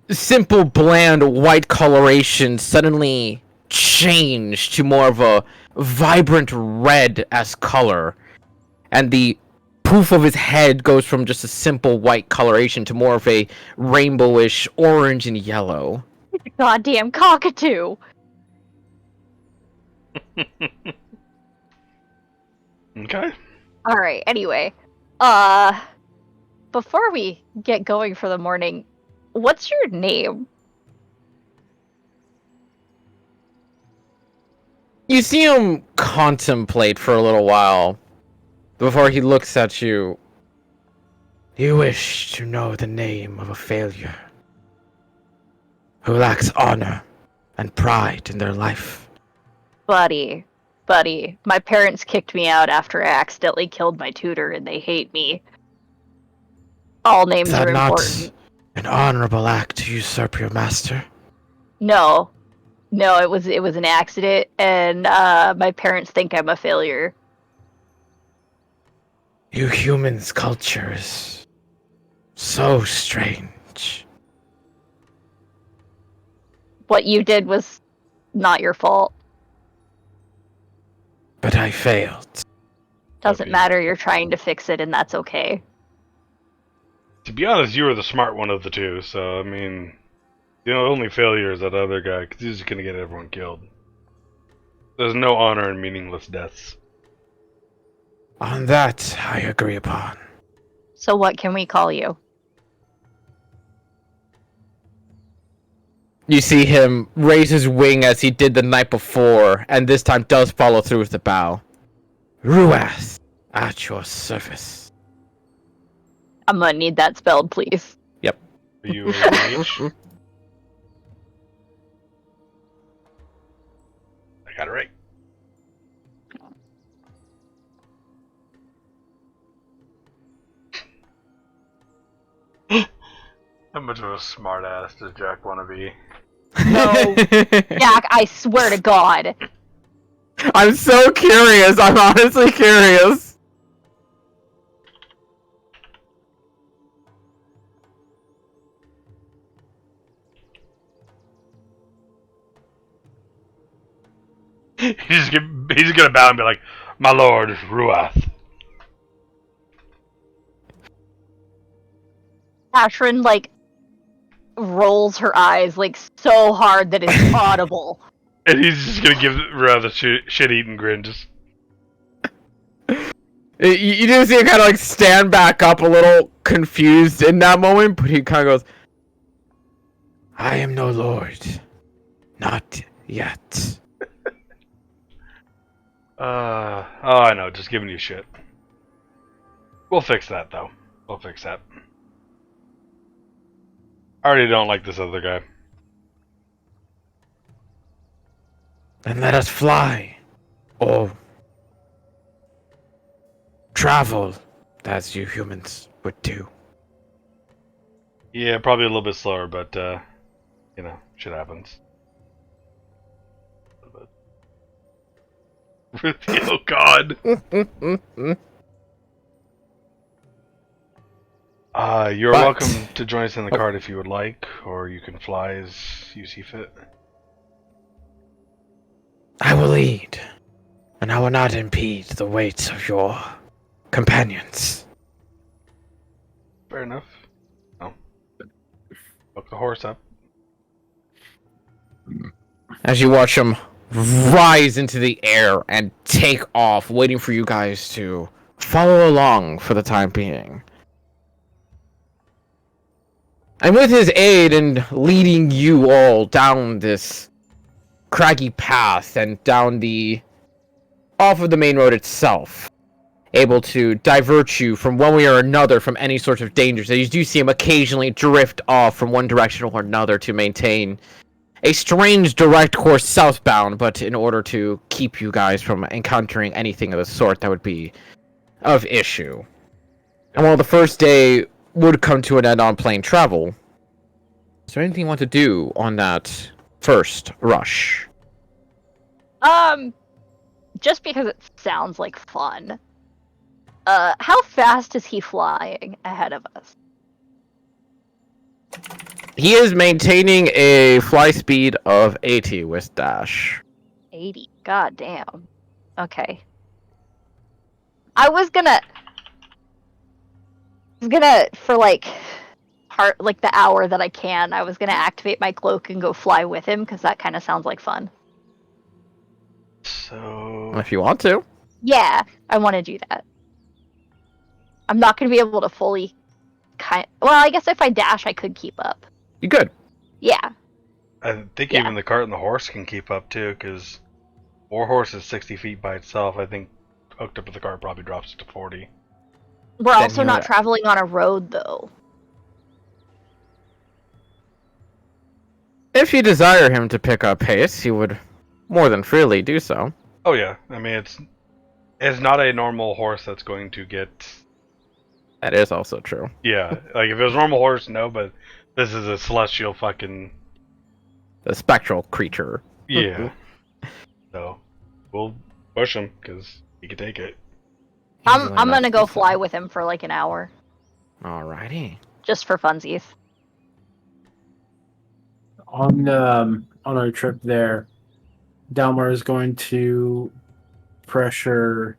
simple, bland white coloration suddenly change to more of a vibrant red-esque color, and the poof of his head goes from just a simple white coloration to more of a rainbowish orange and yellow. Goddamn cockatoo. Okay. Alright, anyway. Before we get going for the morning, what's your name? You see him contemplate for a little while before he looks at you. You wish to know the name of a failure who lacks honor and pride in their life. Buddy, my parents kicked me out after I accidentally killed my tutor and they hate me. All names Is that are not important. an honorable act to usurp your master? No, it was an accident, and my parents think I'm a failure. You humans' culture is so strange. What you did was not your fault. But I failed. Doesn't matter, you're trying to fix it, and that's okay. To be honest, you were the smart one of the two, so I mean, the only failure is that other guy, because he's just gonna get everyone killed. There's no honor in meaningless deaths. On that, I agree upon. So what can we call you? You see him raise his wing as he did the night before, and this time does follow through with the bow. Ruath, at your service. I'm gonna need that spelled, please. Are you engaged? I got it right. How much of a smartass does Jack want to be? No. Jack, I swear to God. I'm so curious. I'm honestly curious. He's gonna bow and be like, "My lord, Ruath." Ashrin, like, rolls her eyes, like, so hard that it's audible. And he's just gonna give Ruath a shit-eating grin. Just You do see him kind of like stand back up a little confused in that moment, but he kind of goes, I am no lord. Not yet. oh, I know, just giving you shit. We'll fix that, though. We'll fix that. I already don't like this other guy. Then let us fly. Or travel, as you humans would do. Yeah, probably a little bit slower, but, you know, shit happens. Oh God. You're But- welcome to join us in the cart if you would like, or you can fly as you see fit. I will lead, and I will not impede the weight of your companions. Fair enough. Oh. Hook the horse up. As you watch him rise into the air and take off, waiting for you guys to follow along for the time being. And with his aid in leading you all down this craggy path and down off of the main road itself, able to divert you from one way or another from any sort of dangers. You do see him occasionally drift off from one direction or another to maintain a strange direct course southbound, but in order to keep you guys from encountering anything of the sort that would be of issue. And while the first day would come to an end on plane travel, is there anything you want to do on that first rush? Just because it sounds like fun. How fast is he flying ahead of us? He is maintaining a fly speed of 80 with dash. 80. God damn. Okay. I was gonna for like the hour that I can, I was gonna activate my cloak and go fly with him because that kind of sounds like fun. So If you want to. Yeah, I want to do that. I'm not gonna be able to fully well, I guess if I dash, I could keep up. You good. Yeah. I think Yeah. even the cart and the horse can keep up too, because Warhorse is 60 feet by itself. I think hooked up with the cart probably drops it to 40. We're Then also you're not right. traveling on a road, though. If you desire him to pick up pace, he would more than freely do so. Oh yeah, I mean it's not a normal horse that's going to get. That is also true. Yeah, like if it was a normal horse, no, but this is a celestial fucking. The spectral creature. Yeah. So we'll push him because he can take it. I'm gonna go fly with him for like an hour, Alrighty. just for funsies. On our trip there, Dalmar is going to pressure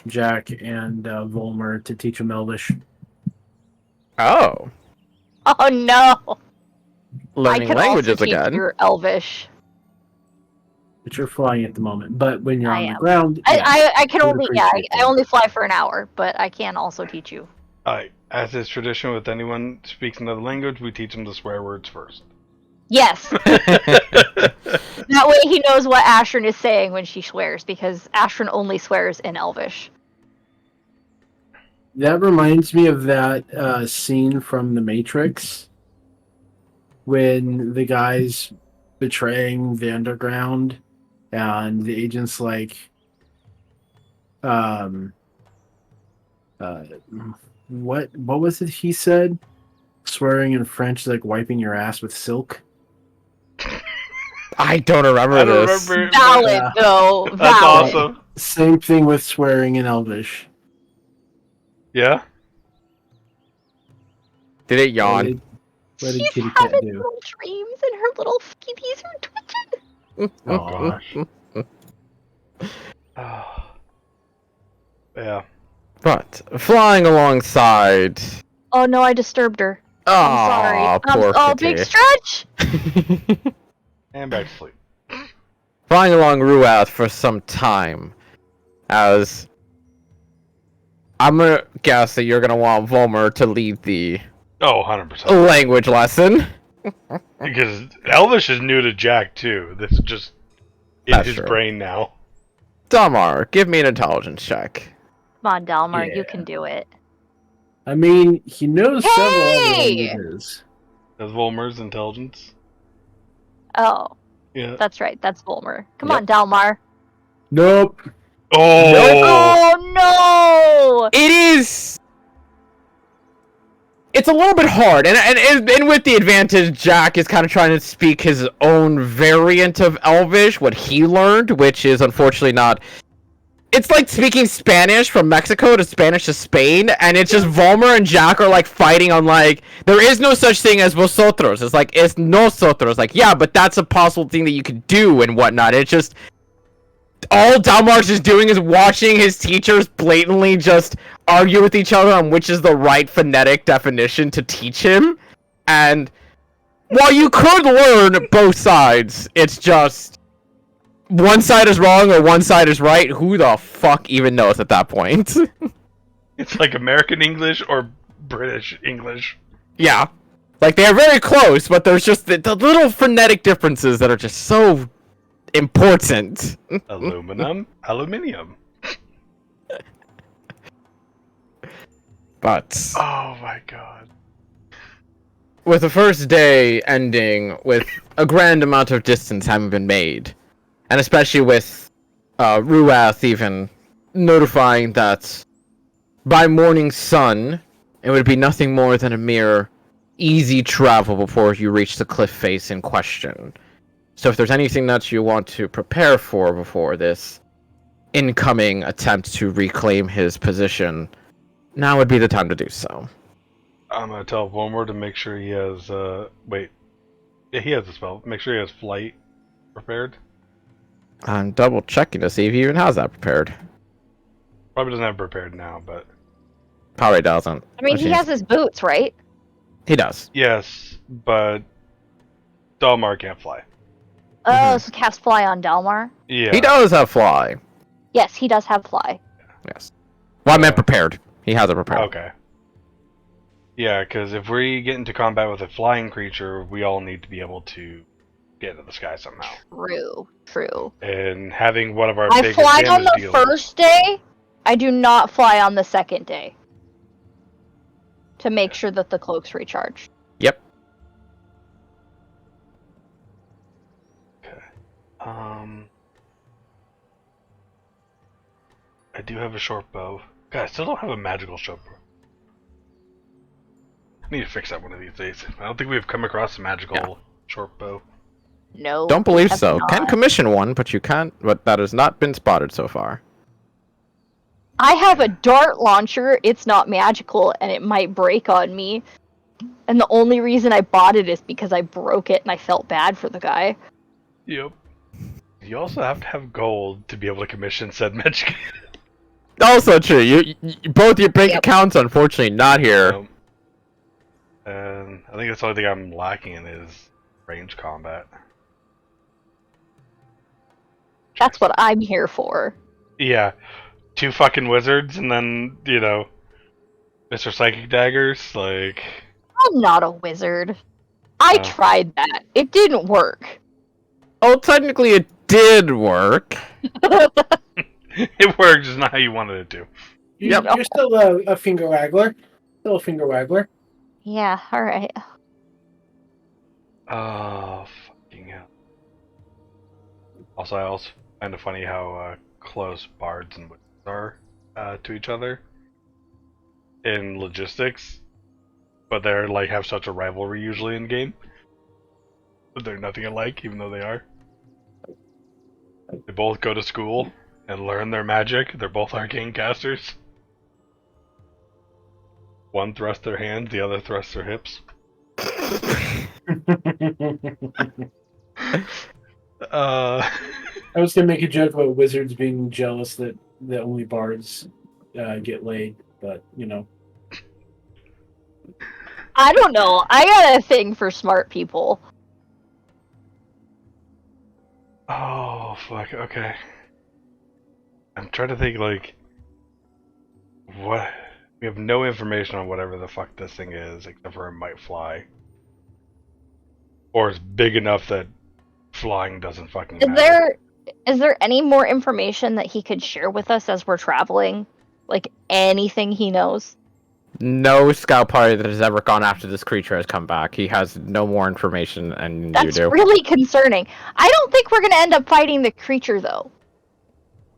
Jack and Volmer to teach him Elvish. Oh. Oh no! Learning I can languages also teach again. your Elvish. But you're flying at the moment. But when you're I on the am. ground, yes, I can I would only appreciate I that. only fly for an hour, but I can also teach you. Alright, as is tradition with anyone who speaks another language, we teach them the swear words first. Yes, that way he knows what Ashrin is saying when she swears, because Ashrin only swears in Elvish. That reminds me of that scene from The Matrix when the guy's betraying the underground and the agent's like, what was it he said? Swearing in French is like wiping your ass with silk. I don't remember I don't this. remember. Valid, Yeah. though. Valid. That's awesome. Same thing with swearing in Elvish. Yeah. Did it yawn? What did She's Kitty Cat having do? little dreams, and her little skeeties are twitching. Oh gosh. Yeah. But flying alongside. Oh no, I disturbed her. Oh, I'm sorry. poor Big kitty. stretch. And back to sleep. Flying along Ruath for some time, as I'm gonna guess that you're gonna want Volmer to lead the Oh, 100%. language lesson. Because Elvish is new to Jack, too. This is just in That's his true. brain now. Damar, give me an intelligence check. Come on, Dalmar, you Yeah. can do it. I mean, he knows several other Hey! languages. That's Volmer's intelligence. Oh, Yeah. that's right. That's Volmer. Come Yep. on, Dalmar. Nope. Oh! Oh no! It is it's a little bit hard, and with the advantage, Jack is kind of trying to speak his own variant of Elvish, what he learned, which is unfortunately not. It's like speaking Spanish from Mexico to Spanish to Spain, and it's just Volmer and Jack are like fighting on like there is no such thing as vosotros. It's like it's nosotros. Like yeah, but that's a possible thing that you could do and whatnot. It's just all Dalmar's is doing is watching his teachers blatantly just argue with each other on which is the right phonetic definition to teach him. And while you could learn both sides, it's just one side is wrong or one side is right. Who the fuck even knows at that point? It's like American English or British English. Yeah. Like, they are very close, but there's just the little phonetic differences that are just so important. Aluminium. But Oh my god. with the first day ending with a grand amount of distance having been made, and especially with Ruath even notifying that by morning sun, it would be nothing more than a mere easy travel before you reach the cliff face in question. So if there's anything that you want to prepare for before this incoming attempt to reclaim his position, now would be the time to do so. I'm gonna tell Volmer to make sure he has, Yeah, he has the spell. Make sure he has flight prepared. I'm double checking to see if he even has that prepared. Probably doesn't have it prepared now, but... Probably doesn't. I mean, he has his boots, right? He does. Yes, but... Dalmar can't fly. Oh, so cast fly on Dalmar? Yeah. He does have fly. Yes, he does have fly. Yes. Well, I meant prepared. He has it prepared. Okay. Yeah, because if we get into combat with a flying creature, we all need to be able to get into the sky somehow. True. And having one of our I biggest fly on damage the dealers... first day. I do not fly on the second day. To make sure that the cloaks recharge. Yep. Okay. I do have a short bow. God, I still don't have a magical short bow. I need to fix that one of these days. I don't think we've come across a magical short bow. No. Don't believe have so. not. Can commission one, but you can't. But that has not been spotted so far. I have a dart launcher. It's not magical, and it might break on me. And the only reason I bought it is because I broke it, and I felt bad for the guy. Yep. You also have to have gold to be able to commission said magic. Also true. You both your bank accounts, unfortunately, not here. And I think that's the only thing I'm lacking in is range combat. That's what I'm here for. Yeah. 2 fucking wizards and then, Mr. Psychic Daggers, like... I'm not a wizard. I tried that. It didn't work. Oh, technically it did work. It worked, just not how you wanted it to. Yep. You're still a finger waggler. Still a finger waggler. Yeah, alright. Oh, fucking hell. Also, I also find it funny how close bards and wizards are to each other in logistics, but they're like have such a rivalry usually in game. But they're nothing alike, even though they are. They both go to school and learn their magic. They're both arcane casters. One thrusts their hands, the other thrusts their hips. I was gonna make a joke about wizards being jealous that only bards get laid, but I don't know. I got a thing for smart people. Oh, fuck, okay. I'm trying to think, like, what? We have no information on whatever the fuck this thing is, except for it might fly. Or it's big enough that flying doesn't fucking matter. Is there any more information that he could share with us as we're traveling? Like, anything he knows? No scout party that has ever gone after this creature has come back. He has no more information than That's you do. really concerning. I don't think we're going to end up fighting the creature, though.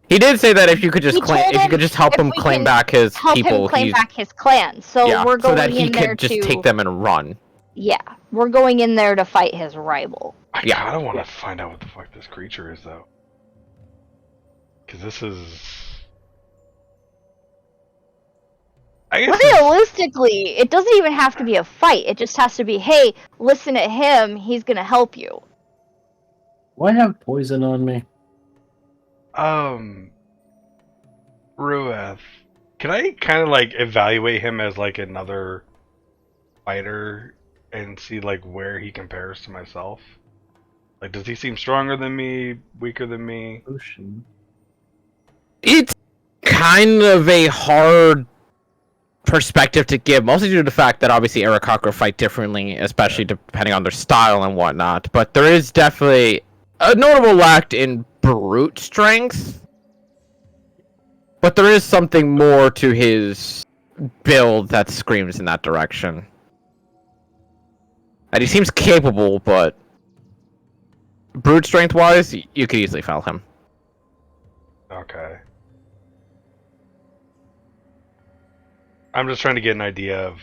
He did say that if you could just He claim, told if you could him just help if him we claim can back his help people, him claim he's back his clan. So yeah, we're going so that he in there could just to take them and run. Yeah, we're going in there to fight his rival. I Yeah. kind of want to find out what the fuck this creature is, though. Because this is... I guess Realistically, it doesn't even have to be a fight. It just has to be, hey, listen to him. He's gonna help you. Do I have poison on me? Rueth, can I kind of like evaluate him as like another fighter and see like where he compares to myself? Like, does he seem stronger than me, weaker than me? Ocean. It's kind of a hard perspective to give, mostly due to the fact that obviously Aarakocra fight differently, especially depending on their style and whatnot. But there is definitely a notable lack in brute strength. But there is something more to his build that screams in that direction. And he seems capable, but brute strength-wise, you could easily foul him. Okay. I'm just trying to get an idea of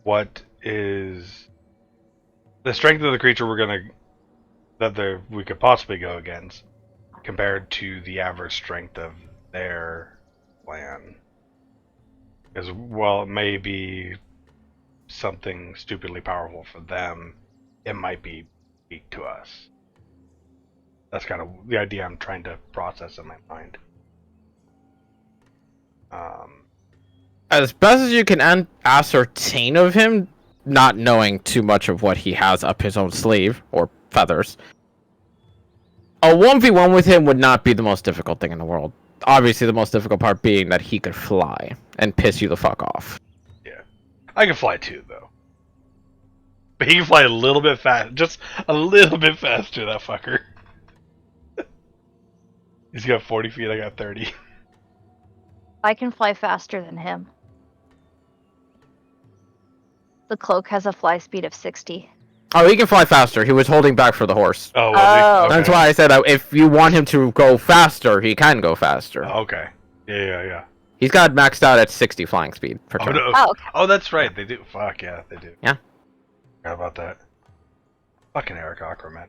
what is the strength of the creature we could possibly go against compared to the average strength of their clan. Because while it may be something stupidly powerful for them, it might be weak to us. That's kind of the idea I'm trying to process in my mind. As best as you can ascertain of him, not knowing too much of what he has up his own sleeve, or feathers, a 1v1 with him would not be the most difficult thing in the world. Obviously, the most difficult part being that he could fly and piss you the fuck off. Yeah. I can fly too, though. But he can fly a little bit fast, just a little bit faster, that fucker. He's got 40 feet, I got 30. I can fly faster than him. The cloak has a fly speed of 60. Oh, he can fly faster. He was holding back for the horse. Oh, was Oh. he? Okay. That's why I said that if you want him to go faster, he can go faster. Oh, okay. Yeah. He's got maxed out at 60 flying speed per Oh, turn. no. Oh, okay. Oh, that's right. They do. Fuck yeah, they do. Yeah. Forgot about that. Fucking Aarakocra, man.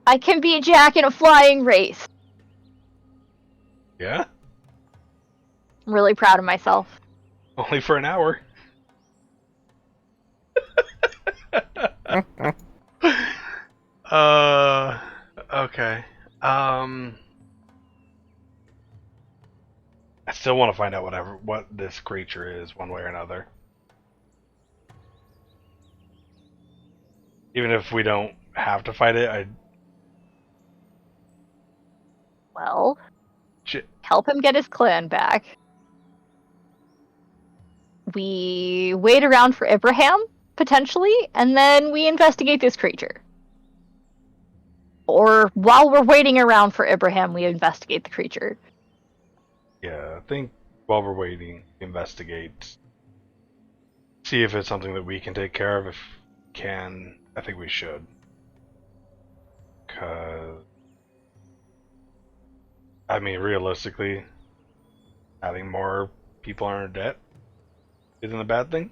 I can beat Jack in a flying race. Yeah? I'm really proud of myself. Only for an hour. Okay. I still want to find out what this creature is, one way or another. Even if we don't have to fight it, Well, Shit. help him get his clan back. We wait around for Ibrahim, potentially, and then we investigate this creature. Or while we're waiting around for Ibrahim, we investigate the creature. Yeah, I think while we're waiting, investigate. See if it's something that we can take care of. If we can, I think we should. Cause, I mean, realistically, having more people in our debt isn't a bad thing.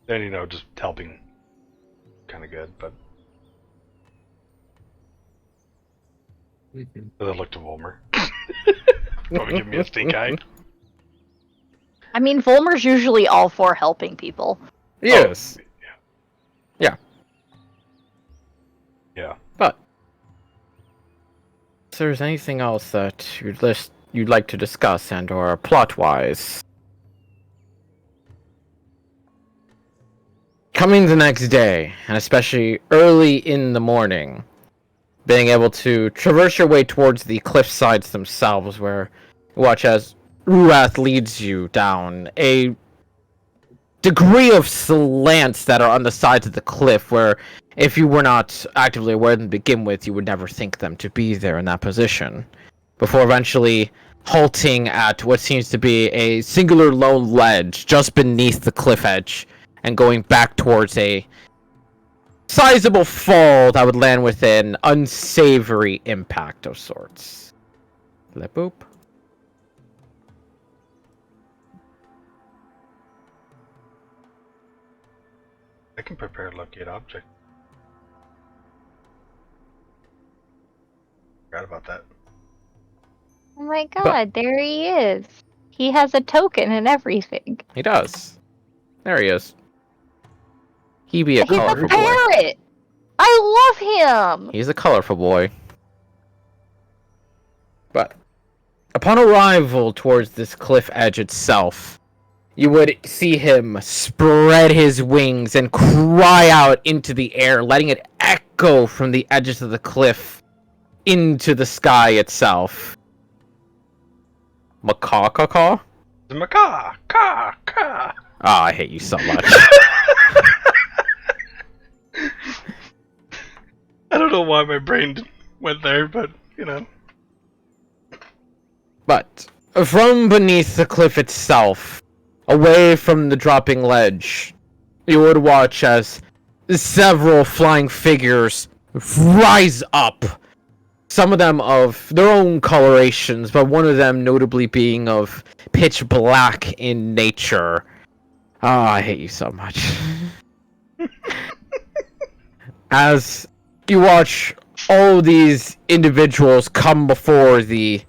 And, you know, just helping, kind of good, but doesn't look to Volmer. Probably give me a stink eye. I mean, Volmer's usually all for helping people. Yes. Yeah. But if there's anything else that you'd like to discuss and or plot-wise. Coming the next day, and especially early in the morning, being able to traverse your way towards the cliff sides themselves, where you watch as Ruath leads you down a degree of slants that are on the sides of the cliff, where if you were not actively aware of them to begin with, you would never think them to be there in that position, before eventually halting at what seems to be a singular lone ledge just beneath the cliff edge, and going back towards a sizable fall that would land with an unsavory impact of sorts. Lip boop. I can prepare a locate object. Forgot about that. Oh my god, there he is. He has a token and everything. He does. There he is. He be a He's a colorful boy. parrot! I love him! He's a colorful boy. But upon arrival towards this cliff edge itself, you would see him spread his wings and cry out into the air, letting it echo from the edges of the cliff into the sky itself. Macaw? The macaw! Caw! Caw! Ah, I hate you so much. I don't know why my brain went there, but, you know. But from beneath the cliff itself, away from the dropping ledge, you would watch as several flying figures rise up. Some of them of their own colorations, but one of them notably being of pitch black in nature. Oh, I hate you so much. As you watch all these individuals come before the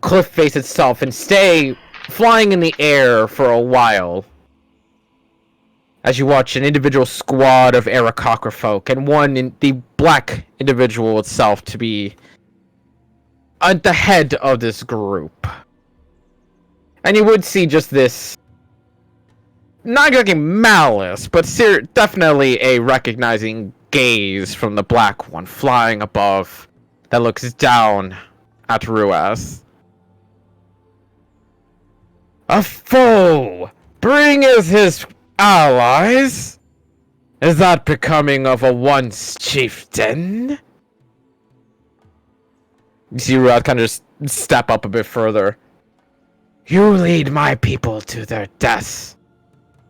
cliff face itself and stay flying in the air for a while, as you watch an individual squad of Aarakocra folk and the black individual itself to be at the head of this group. And you would see just this, not exactly malice, but definitely a recognizing gaze from the black one flying above that looks down at Ruath. A foe bringeth his allies? Is that becoming of a once chieftain? You see Ruath kind of just step up a bit further. You lead my people to their deaths.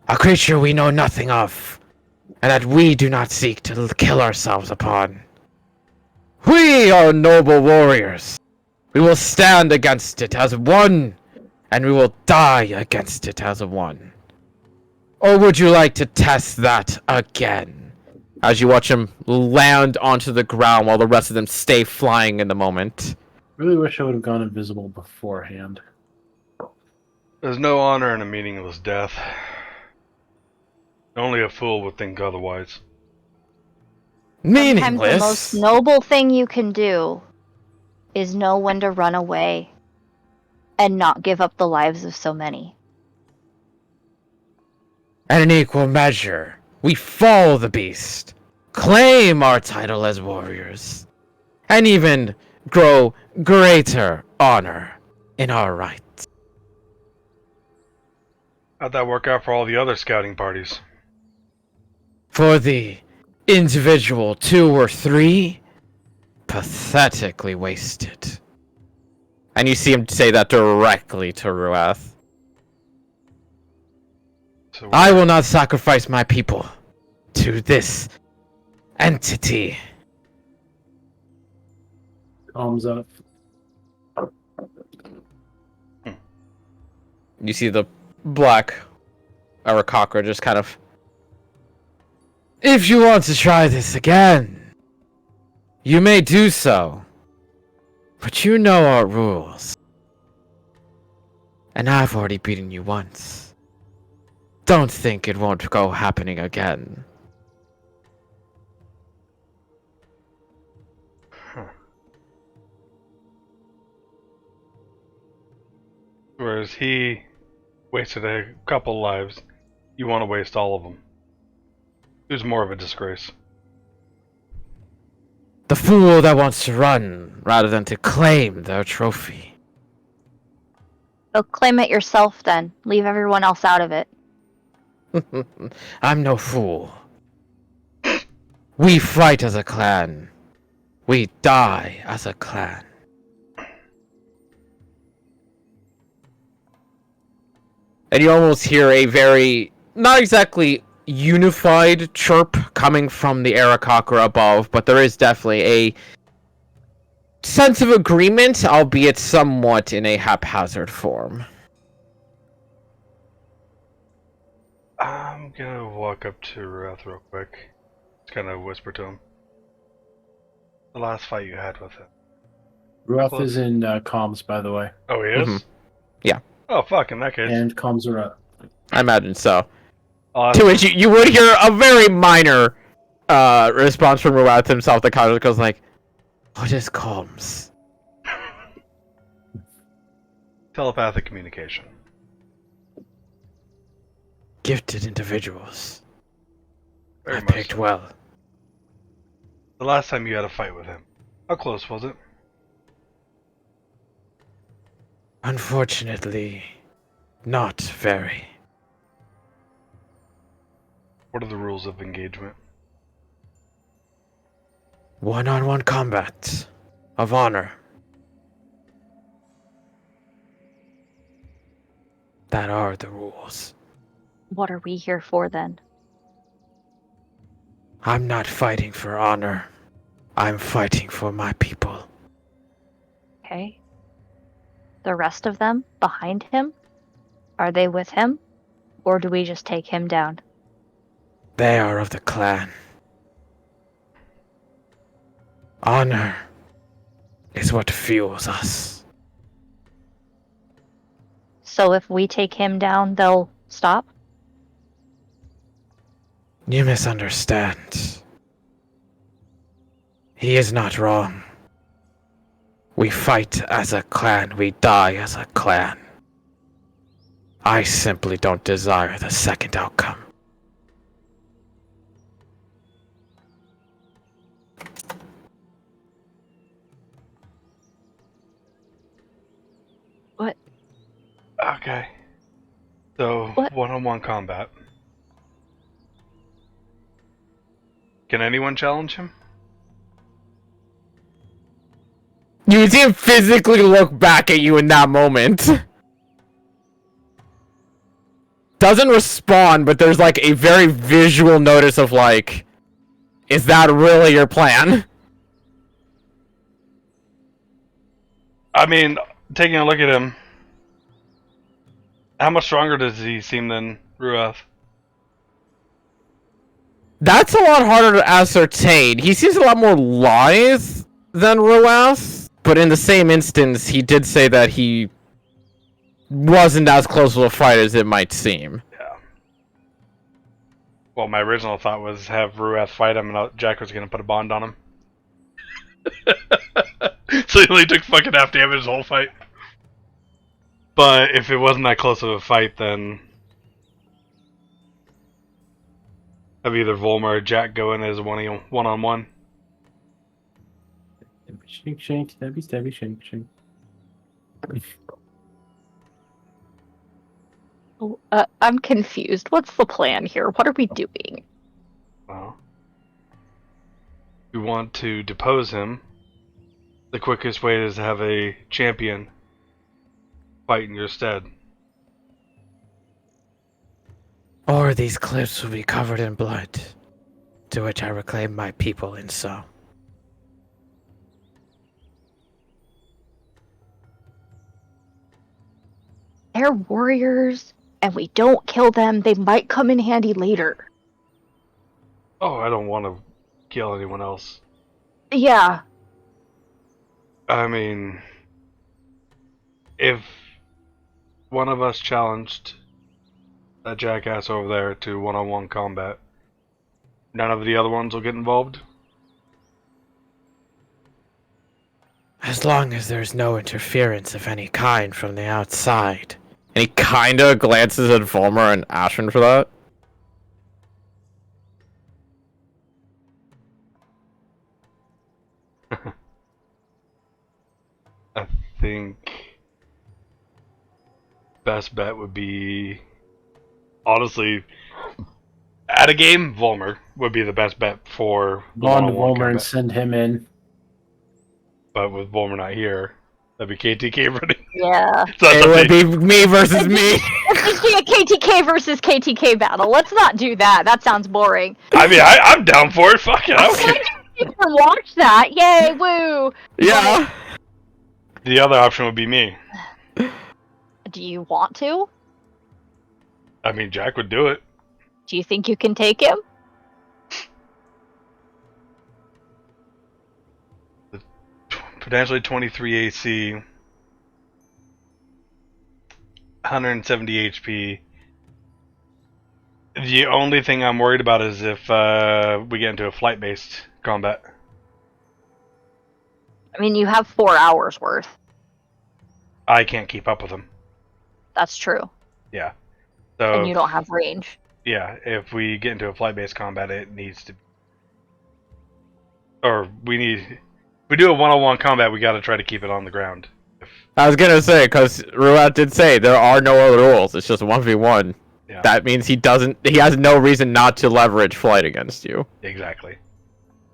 A creature we know nothing of, and that we do not seek to kill ourselves upon. We are noble warriors. We will stand against it as one, and we will die against it as one. Or would you like to test that again? As you watch him land onto the ground while the rest of them stay flying in the moment. Really wish I would have gone invisible beforehand. There's no honor in a meaningless death. Only a fool would think otherwise. Sometimes the Meaningless? most noble thing you can do is know when to run away and not give up the lives of so many. And in equal measure, we follow the beast, claim our title as warriors, and even grow greater honor in our right. How'd that work out for all the other scouting parties? For the individual 2 or 3, pathetically wasted. And you see him say that directly to Ruath. So I will not sacrifice my people to this entity. Thumbs up. You see the black Aarakocra just kind of... If you want to try this again, you may do so. But you know our rules. And I've already beaten you once. Don't think it won't go happening again. Whereas he wasted a couple lives, you want to waste all of them. Who's more of a disgrace? The fool that wants to run rather than to claim their trophy. So claim it yourself then. Leave everyone else out of it. I'm no fool. We fight as a clan. We die as a clan. And you almost hear a very, not exactly unified chirp coming from the Arakocra above, but there is definitely a sense of agreement, albeit somewhat in a haphazard form. I'm gonna walk up to Ruath real quick. Just kind of whisper to him. The last fight you had with him. Ruath is in comms, by the way. Oh, he is? Mhm. Yeah. Oh, fuck, in that case. And comms are up. I imagine so. Awesome. To which you would hear a very minor response from Ruath himself that kind of goes like, "What is comms?" Telepathic communication. Gifted individuals. Very I much picked so. well. The last time you had a fight with him, how close was it? Unfortunately, not very. What are the rules of engagement? One-on-one combat of honor. That are the rules. What are we here for then? I'm not fighting for honor. I'm fighting for my people. Okay. The rest of them behind him? Are they with him? Or do we just take him down? They are of the clan. Honor is what fuels us. So if we take him down, they'll stop? You misunderstand. He is not wrong. We fight as a clan, we die as a clan. I simply don't desire the second outcome. What? Okay. So, What? one-on-one combat. Can anyone challenge him? You would see him physically look back at you in that moment. Doesn't respond, but there's like a very visual notice of like, is that really your plan? I mean, taking a look at him, how much stronger does he seem than Ruath? That's a lot harder to ascertain. He seems a lot more lithe than Ruath, but in the same instance, he did say that he wasn't as close to a fight as it might seem. Yeah. Well, my original thought was have Ruath fight him and Jack was going to put a bond on him. So he only took fucking half damage the whole fight. But if it wasn't that close of a fight, then have either Volmer or Jack go in as a one-on-one. Shake, shake, stabby, stabby, shake, shake. I'm confused. What's the plan here? What are we doing? Well, we want to depose him. The quickest way is to have a champion fight in your stead. Or these cliffs will be covered in blood, to which I reclaim my people and so. They're warriors, and we don't kill them. They might come in handy later. Oh, I don't want to kill anyone else. Yeah. I mean, if one of us challenged that jackass over there to one-on-one combat, none of the other ones will get involved? As long as there's no interference of any kind from the outside. And he kinda glances at Volmer and Ashwin for that. I think best bet would be, honestly, at a game, Volmer would be the best bet for the Go on to one-on-one Volmer and combat. send him in. But with Volmer not here, that'd be KTK running. Yeah. So that's It a would big- be me versus me. It's a KTK versus KTK battle. Let's not do that. That sounds boring. I mean, I'm down for it. Fuck it. I don't care. You can watch that. Yay, woo. Yeah. The other option would be me. Do you want to? I mean, Jack would do it. Do you think you can take him? Potentially 23 AC, 170 HP. The only thing I'm worried about is if we get into a flight-based combat. I mean, you have 4 hours worth. I can't keep up with him. That's true. Yeah. So And you don't have range. yeah, if we get into a flight-based combat, it needs to, or we need. If we do a one-on-one combat, we got to try to keep it on the ground. I was gonna say, because Ruat did say there are no other rules. It's just 1v1. Yeah. That means he has no reason not to leverage flight against you. Exactly.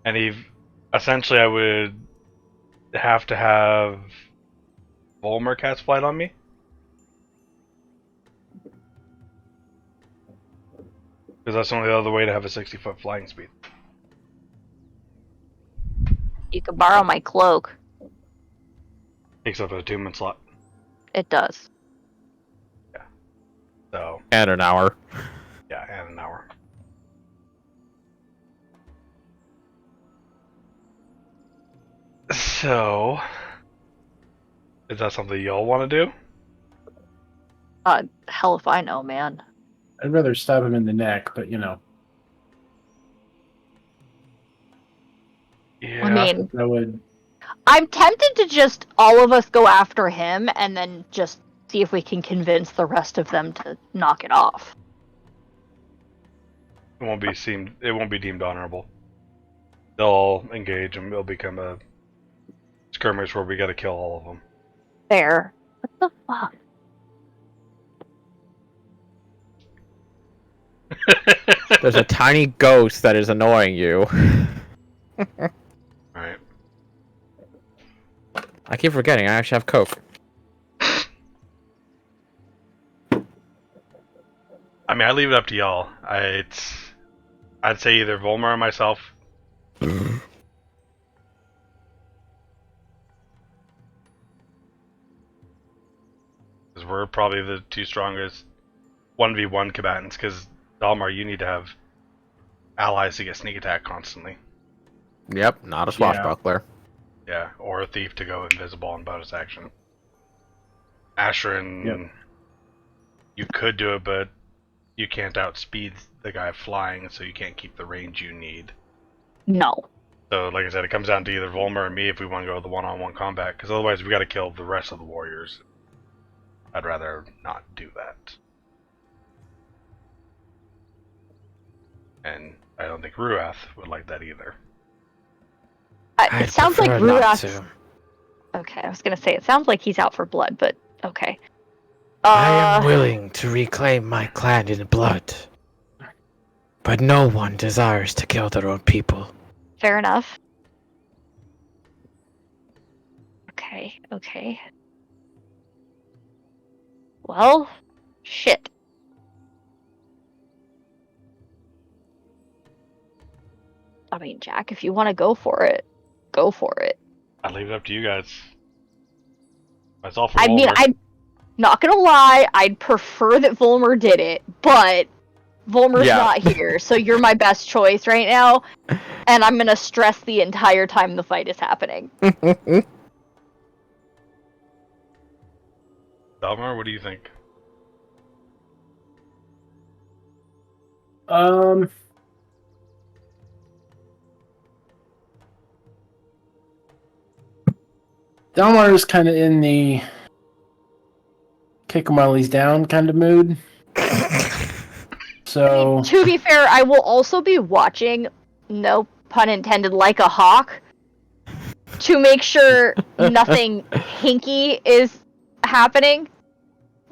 And essentially, I would have to have Volmer cast flight on me. Because that's the only other way to have a 60-foot flying speed. You can borrow my cloak. Takes up a 2-minute slot. It does. So, And an hour. yeah, and an hour. So, is that something y'all want to do? Hell if I know, man. I'd rather stab him in the neck, but you know, Yeah. I mean, that would. I'm tempted to just all of us go after him and then just see if we can convince the rest of them to knock it off. It won't be deemed honorable. They'll all engage and it'll become a skirmish where we gotta kill all of them. Fair. What the fuck? There's a tiny ghost that is annoying you. Alright. I keep forgetting, I actually have Coke. I mean, I leave it up to y'all. I'd say either Volmer or myself. Because we're probably the two strongest 1v1 combatants. Because Dalmar, you need to have allies to get sneak attack constantly. Yep, not a swashbuckler. Yeah, or a thief to go invisible on bonus action. Asherin, Yep. you could do it, but you can't outspeed the guy flying, so you can't keep the range you need. No. So, like I said, it comes down to either Volmer or me if we want to go with the one-on-one combat, because otherwise we got to kill the rest of the warriors. I'd rather not do that. And I don't think Ruath would like that either. It sounds like prefer not Ruath's... to. Okay, I was gonna say, it sounds like he's out for blood, but okay. I am willing to reclaim my clan in blood. But no one desires to kill their own people. Fair enough. Okay. Well, shit. I mean, Jack, if you want to go for it, go for it. I'd leave it up to you guys. Myself or I mean, Volmer. I'm not gonna lie, I'd prefer that Volmer did it, but Volmer's Yeah. not here, so you're my best choice right now, and I'm gonna stress the entire time the fight is happening. Dalmar, what do you think? Dalmar is kind of in the kick him while he's down kind of mood. So To be fair, I will also be watching, no pun intended, like a hawk, to make sure nothing hinky is happening.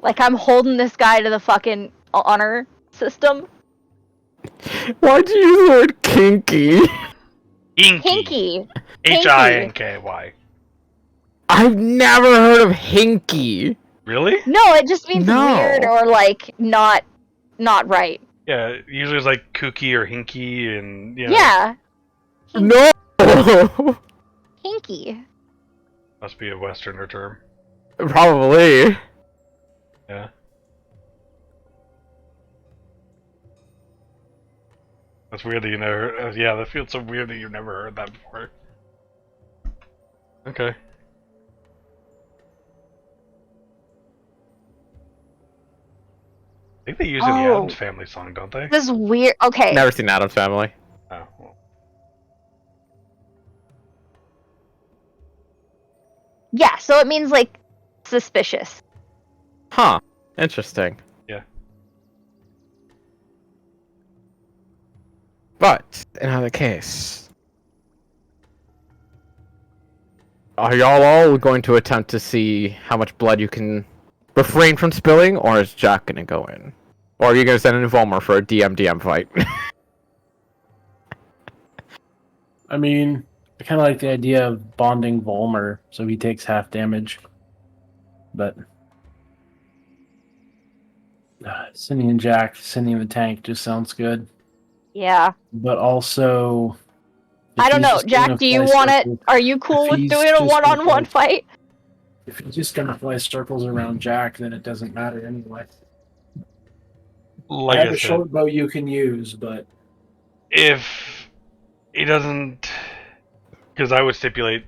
Like I'm holding this guy to the fucking honor system. Why'd you use the word kinky? Hinky. Hinky. Hinky. I've never heard of hinky. Really? No, it just means No. weird or like not right. Yeah, usually it's like kooky or hinky, and you know, Yeah. No. Hinky. must be a Westerner term. Probably. Yeah. That's weird that you never. Yeah, that feels so weird that you've never heard that before. Okay. I think they use it in the Oh. Addams Family song, don't they? This is weird. Okay. Never seen Addams Family. Oh, well. Yeah, so it means like suspicious. Huh. Interesting. Yeah. But, in either case, are y'all all going to attempt to see how much blood you can refrain from spilling, or is Jack gonna go in? Or are you gonna send in Volmer for a DM fight? I mean, I kind of like the idea of bonding Volmer so he takes half damage. But sending in Jack, sending in the tank just sounds good. Yeah. But also, if I don't he's know. just gonna Jack, do you fly want it? circles- Are you cool if with he's doing a just gonna one-on-one fly- fight? If he's just gonna fly circles around Jack, then it doesn't matter anyway. Like I have I a said, short bow you can use, but if he doesn't, because I would stipulate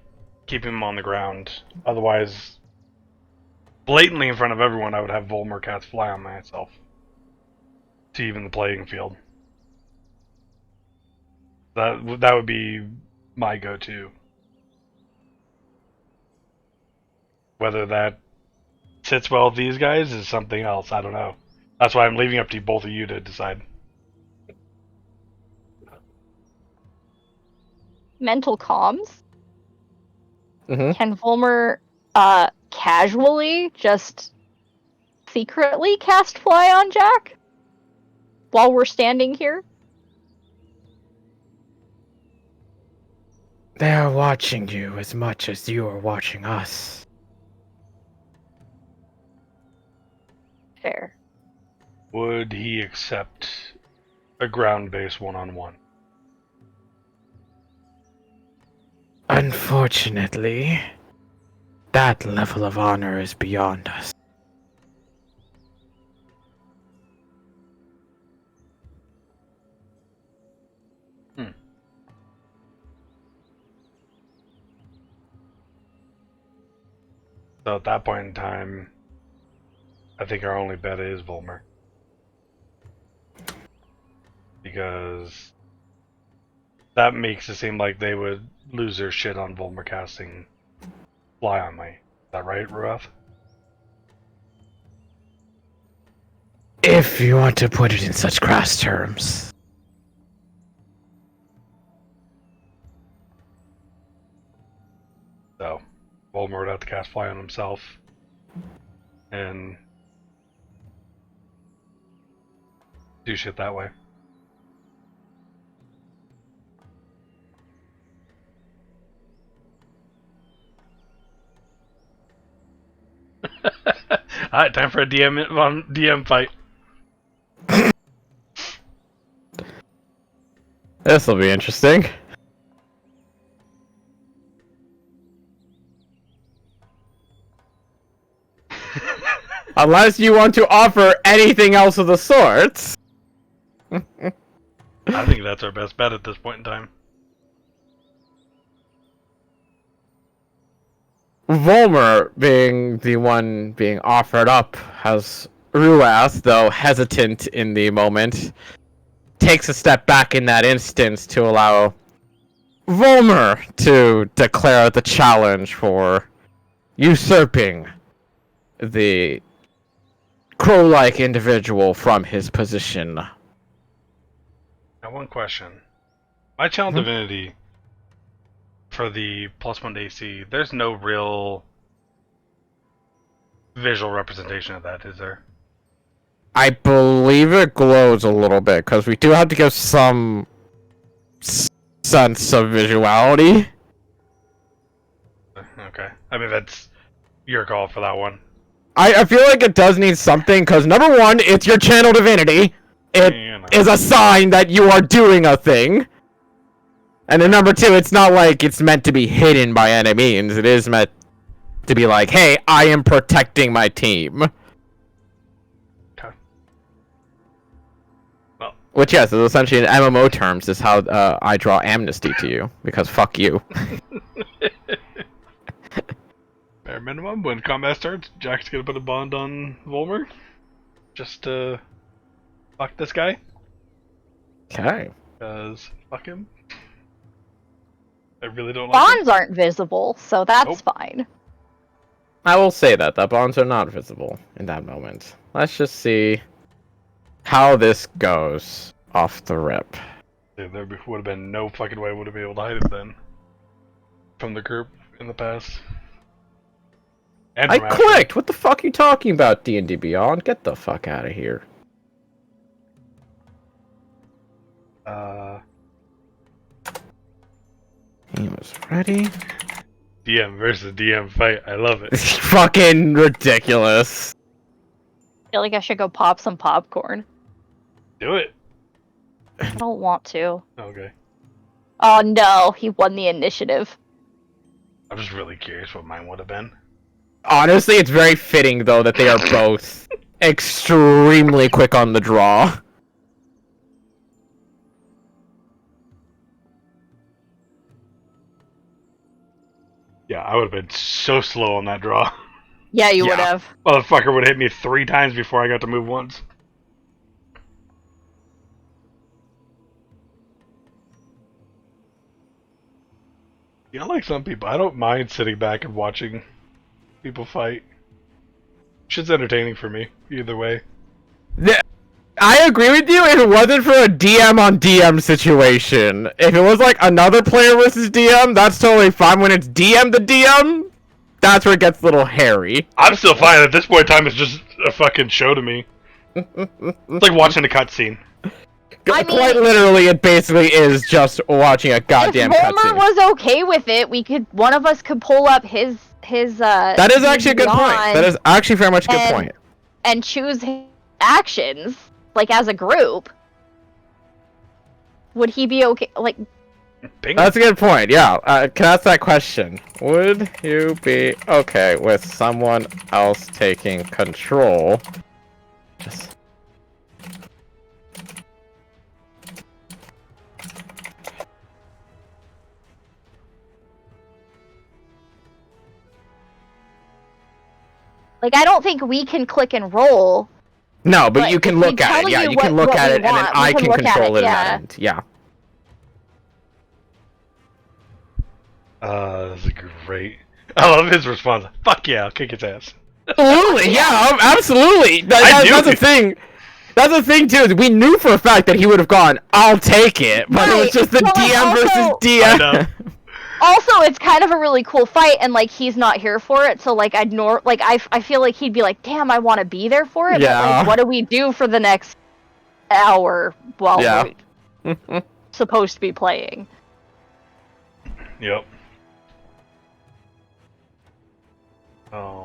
keeping him on the ground. Otherwise, blatantly in front of everyone, I would have Volmer cast Fly on myself to even the playing field. That would be my go-to. Whether that sits well with these guys is something else. I don't know. That's why I'm leaving up to both of you to decide. Mental comms? Mm-hmm. Can Volmer casually just secretly cast fly on Jack while we're standing here? They are watching you as much as you are watching us. Fair. Would he accept a ground-based one-on-one? Unfortunately, that level of honor is beyond us. So at that point in time, I think our only bet is Volmer. Because that makes it seem like they would lose their shit on Volmer casting Fly on me. Is that right, Ruath? If you want to put it in such crass terms. So, Volmer would have to cast Fly on himself. And do shit that way. Alright, time for a DM fight. This'll be interesting. Unless you want to offer anything else of the sorts. I think that's our best bet at this point in time. Volmer, being the one being offered up, has Ruath, though hesitant in the moment, takes a step back in that instance to allow Volmer to declare the challenge for usurping the crow-like individual from his position. Now, one question. My Channel Divinity for the +1 AC, there's no real visual representation of that, is there? I believe it glows a little bit, because we do have to give some sense of visuality. Okay. I mean, that's your call for that one. I feel like it does need something, because number one, it's your channel divinity. It is a sign that you are doing a thing. And then number two, it's not like it's meant to be hidden by any means. It is meant to be like, hey, I am protecting my team. Okay. Well, which, yes, is essentially in MMO terms, is how I draw amnesty to you, because fuck you. bare minimum, when combat starts, Jack's gonna put a bond on Volmer. Just to fuck this guy. Okay. Because fuck him. I really don't like Bonds aren't visible, so that's fine. I will say that. The bonds are not visible in that moment. Let's just see how this goes off the rip. it. There would have been no fucking way I would have been able to hide it then. From the group in the past. And I from after. clicked! What the fuck are you talking about, D&D Beyond? Get the fuck out of here. He was ready. DM versus DM fight. I love it. It's fucking ridiculous. I feel like I should go pop some popcorn. Do it. I don't want to. Okay. Oh no, he won the initiative. I'm just really curious what mine would have been. Honestly, it's very fitting, though, that they are both extremely quick on the draw. Yeah, I would have been so slow on that draw. Yeah, you Yeah. would have. Motherfucker would have hit me 3 times before I got to move once. You know, like some people, I don't mind sitting back and watching people fight. Shit's entertaining for me, either way. I agree with you if it wasn't for a DM on DM situation. If it was like another player versus DM, that's totally fine. When it's DM to DM, that's where it gets a little hairy. I'm still fine. At this point in time, it's just a fucking show to me. It's like watching a cutscene. I mean- Quite literally, it basically is just watching a goddamn if Volmer cutscene. was okay with it, one of us could pull up his That is actually a good point. Beyond That is actually very much a good and- point. and choose his actions, like as a group. Would he be okay? Like, Bing. That's a good point, yeah. Can I ask that question? Would you be okay with someone else taking control? Just... I don't think we can click and roll. No, but But you can if we look at tell it. Yeah, you you can what- look what at we it, and then want, we I can can look at control it, it in yeah. that end. Yeah. That's a great. I love his response. Fuck yeah, I'll kick his ass. Absolutely, yeah, absolutely. I That's knew the it. thing. That's the thing too. Is we knew for a fact that he would have gone, "I'll take it," but it was Right. just the Well, DM also- versus I DM. know. Also, it's kind of a really cool fight, and like he's not here for it, so like I feel like he'd be like, "Damn, I want to be there for it." But Yeah. like, what do we do for the next hour while Yeah. we're supposed to be playing? Yep.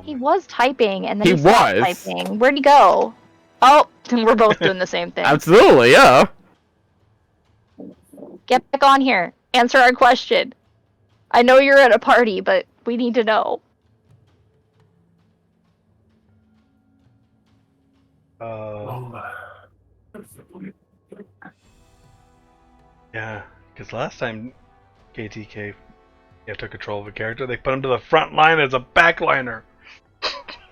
He was typing, and then He he stopped was. typing. Where'd he go? Oh, we're both doing the same thing. Absolutely, yeah. Get back on here. Answer our question. I know you're at a party, but we need to know. Yeah, because last time KTK took control of a character, they put him to the front line as a backliner.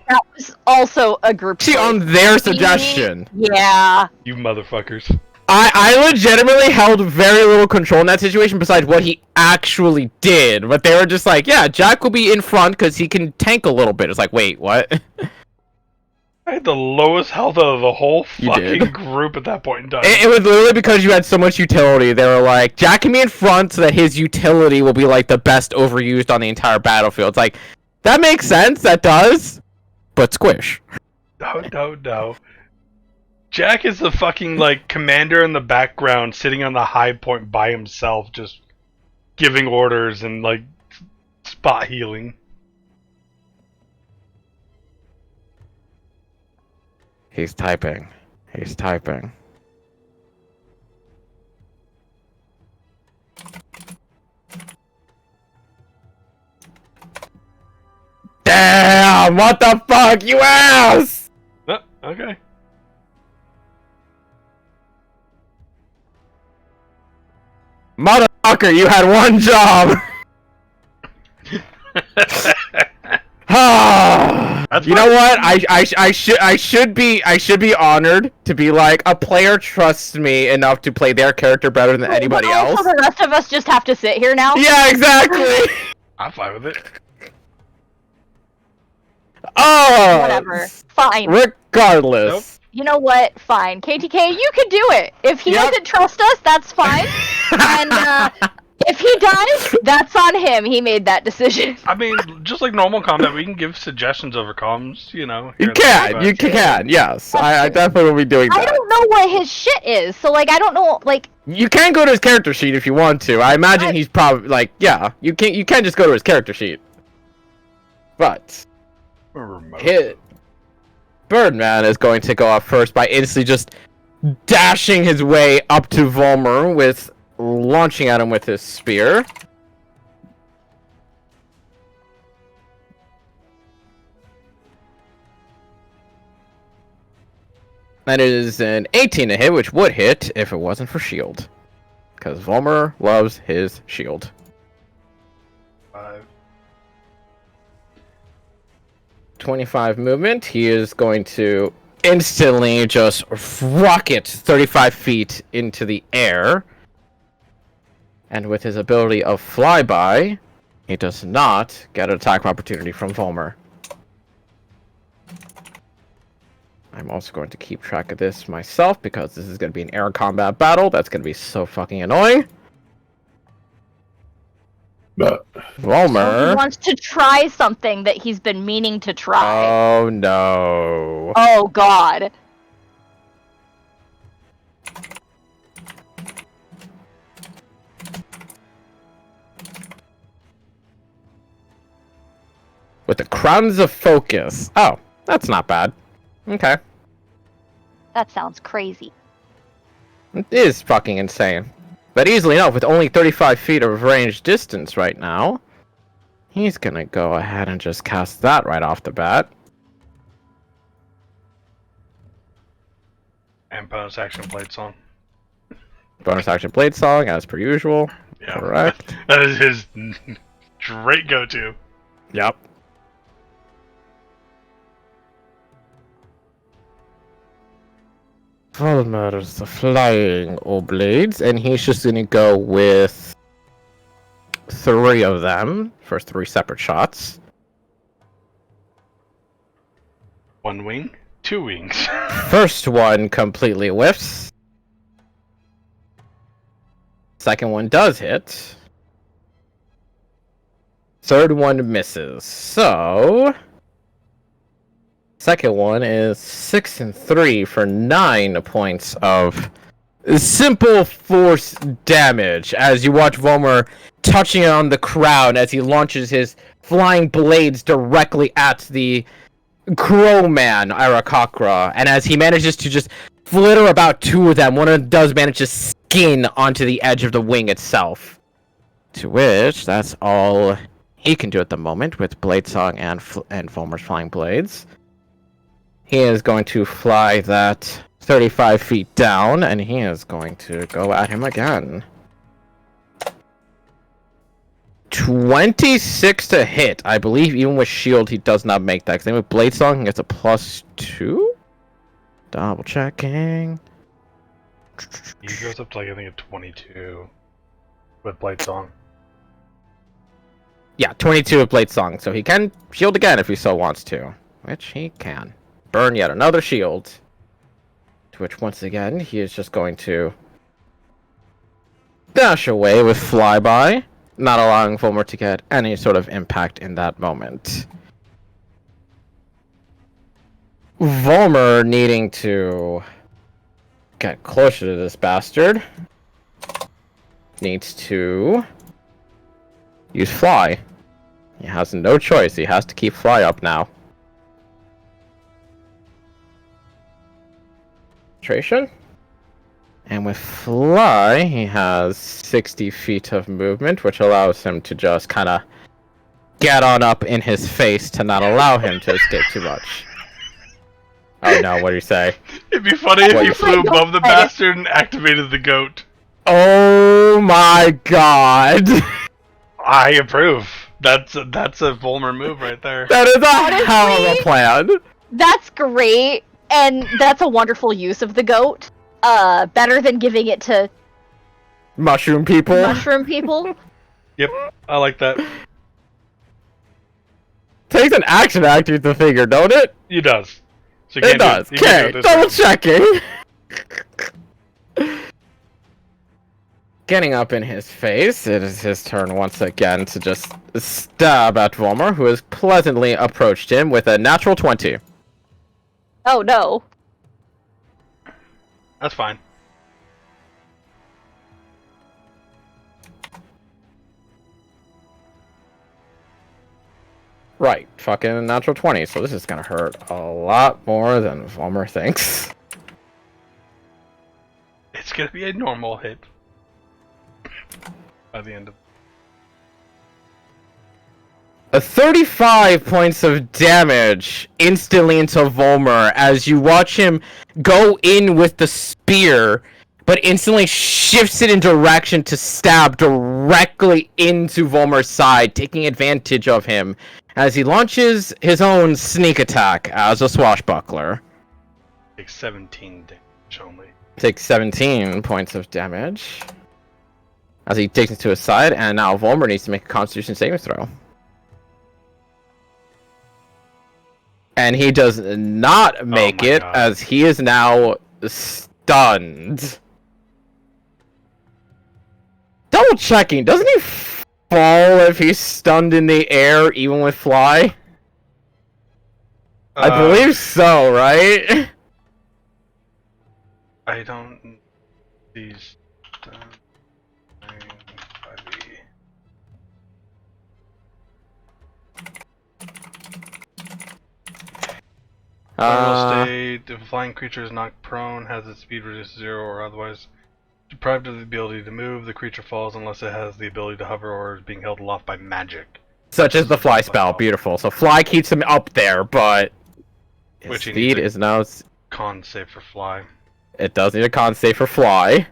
That was also a group. See, choice. on their suggestion, Yeah. You motherfuckers. I legitimately held very little control in that situation besides what he actually did. But they were just like, "Yeah, Jack will be in front because he can tank a little bit." It's like, wait, what? I had the lowest health of the whole You fucking did. group at that point in time. It was literally because you had so much utility. They were like, Jack can be in front so that his utility will be like the best overused on the entire battlefield. It's like, that makes sense, that does, but squish. No. Jack is the fucking, like, commander in the background sitting on the high point by himself, just giving orders and, like, spot healing. He's typing. He's typing. Damn! What the fuck, you ass! Oh, okay. Motherfucker, you had one job! You know what? I should be honored to be like a player trusts me enough to play their character better than anybody else. So the rest of us just have to sit here now. Yeah, exactly. I'm fine with it. Oh, Whatever. Fine. Regardless. Nope. You know what? Fine. KTK, you can do it. If he Yep. doesn't trust us, that's fine. And if he does, that's on him. He made that decision. I mean, just like normal combat, we can give suggestions over comms, you know. You here and can, there, you but- can, yes. I definitely will be doing I that. don't know what his shit is, so like I don't know like You can go to his character sheet if you want to. I imagine he's probably like, yeah, you can just go to his character sheet. But Remote. hit Birdman is going to go up first by instantly just dashing his way up to Volmer with launching at him with his spear. That is an 18 to hit, which would hit if it wasn't for shield. Because Volmer loves his shield. 5. 25 movement. He is going to instantly just rocket 35 feet into the air. And with his ability of flyby, he does not get an attack opportunity from Volmer. I'm also going to keep track of this myself because this is going to be an air combat battle. That's going to be so fucking annoying. Volmer. he wants to try something that he's been meaning to try. Oh no. Oh god. With the crowns of focus. Oh, that's not bad. Okay. That sounds crazy. It is fucking insane. But easily enough, with only 35 feet of range distance right now, he's gonna go ahead and just cast that right off the bat. And bonus action blade song. Bonus action blade song, as per usual. Yeah. Correct. That is his great go-to. Yep. Volmer's the flying blades, and he's just gonna go with 3 of them for 3 separate shots. 1 wing, 2 wings. First one completely whiffs. Second one does hit. Third one misses. So second one is 6 and 3 for 9 points of simple force damage as you watch Volmer touching on the crowd as he launches his flying blades directly at the Crowman Arakakra, and as he manages to just flitter about 2 of them, one of them does manage to skin onto the edge of the wing itself. To which, that's all he can do at the moment with Blade Song and Volmer's Flying Blades. He is going to fly that 35 feet down, and he is going to go at him again. 26 to hit. I believe even with shield, he does not make that. Because with Blade Song, he gets a +2? Double checking. He goes up to like, I think, a 22 with blade song. Yeah, 22 with Blade Song. So he can shield again if he so wants to. Which he can. Burn yet another shield. To which, once again, he is just going to dash away with Flyby, not allowing Volmer to get any sort of impact in that moment. Volmer needing to get closer to this bastard needs to use Fly. He has no choice. He has to keep Fly up now. concentration. And with Fly, he has 60 feet of movement, which allows him to just kind of get on up in his face to not allow him to escape too much. Oh no, what do you say? It'd be funny if you Oh flew my above the God. bastard and activated the goat. Oh my god! I approve. That's a Volmer move right there. That is a hell of a Honestly? plan! That's great, and that's a wonderful use of the goat. Better than giving it to Mushroom people. mushroom people. Yep, I like that. Takes an action actor to figure, don't it? He does. So you It can't do does. you can't Okay, do it this double round. checking. Getting up in his face, it is his turn once again to just stab at Volmer, who has pleasantly approached him with a natural 20. Oh no. That's fine. Right, fucking natural 20, so this is gonna hurt a lot more than Volmer thinks. It's gonna be a normal hit. By the end of 35 points of damage instantly into Volmer as you watch him go in with the spear, but instantly shifts it in direction to stab directly into Volmer's side, taking advantage of him as he launches his own sneak attack as a swashbuckler. Takes 17 damage only. Takes 17 points of damage as he takes it to his side, and now Volmer needs to make a Constitution saving throw. And he does not make my it, God. as he is now stunned. Double checking, doesn't he fall if he's stunned in the air, even with Fly? I believe so, right? I don't. These. 5e. Final state, if a flying creature is knocked prone, has its speed reduced to 0, or otherwise deprived of the ability to move, the creature falls unless it has the ability to hover or is being held aloft by magic. Such as the Fly spell, beautiful. So Fly keeps him up there, but his Which he needs speed a- is now... Con save for fly. It does need a con save for Fly.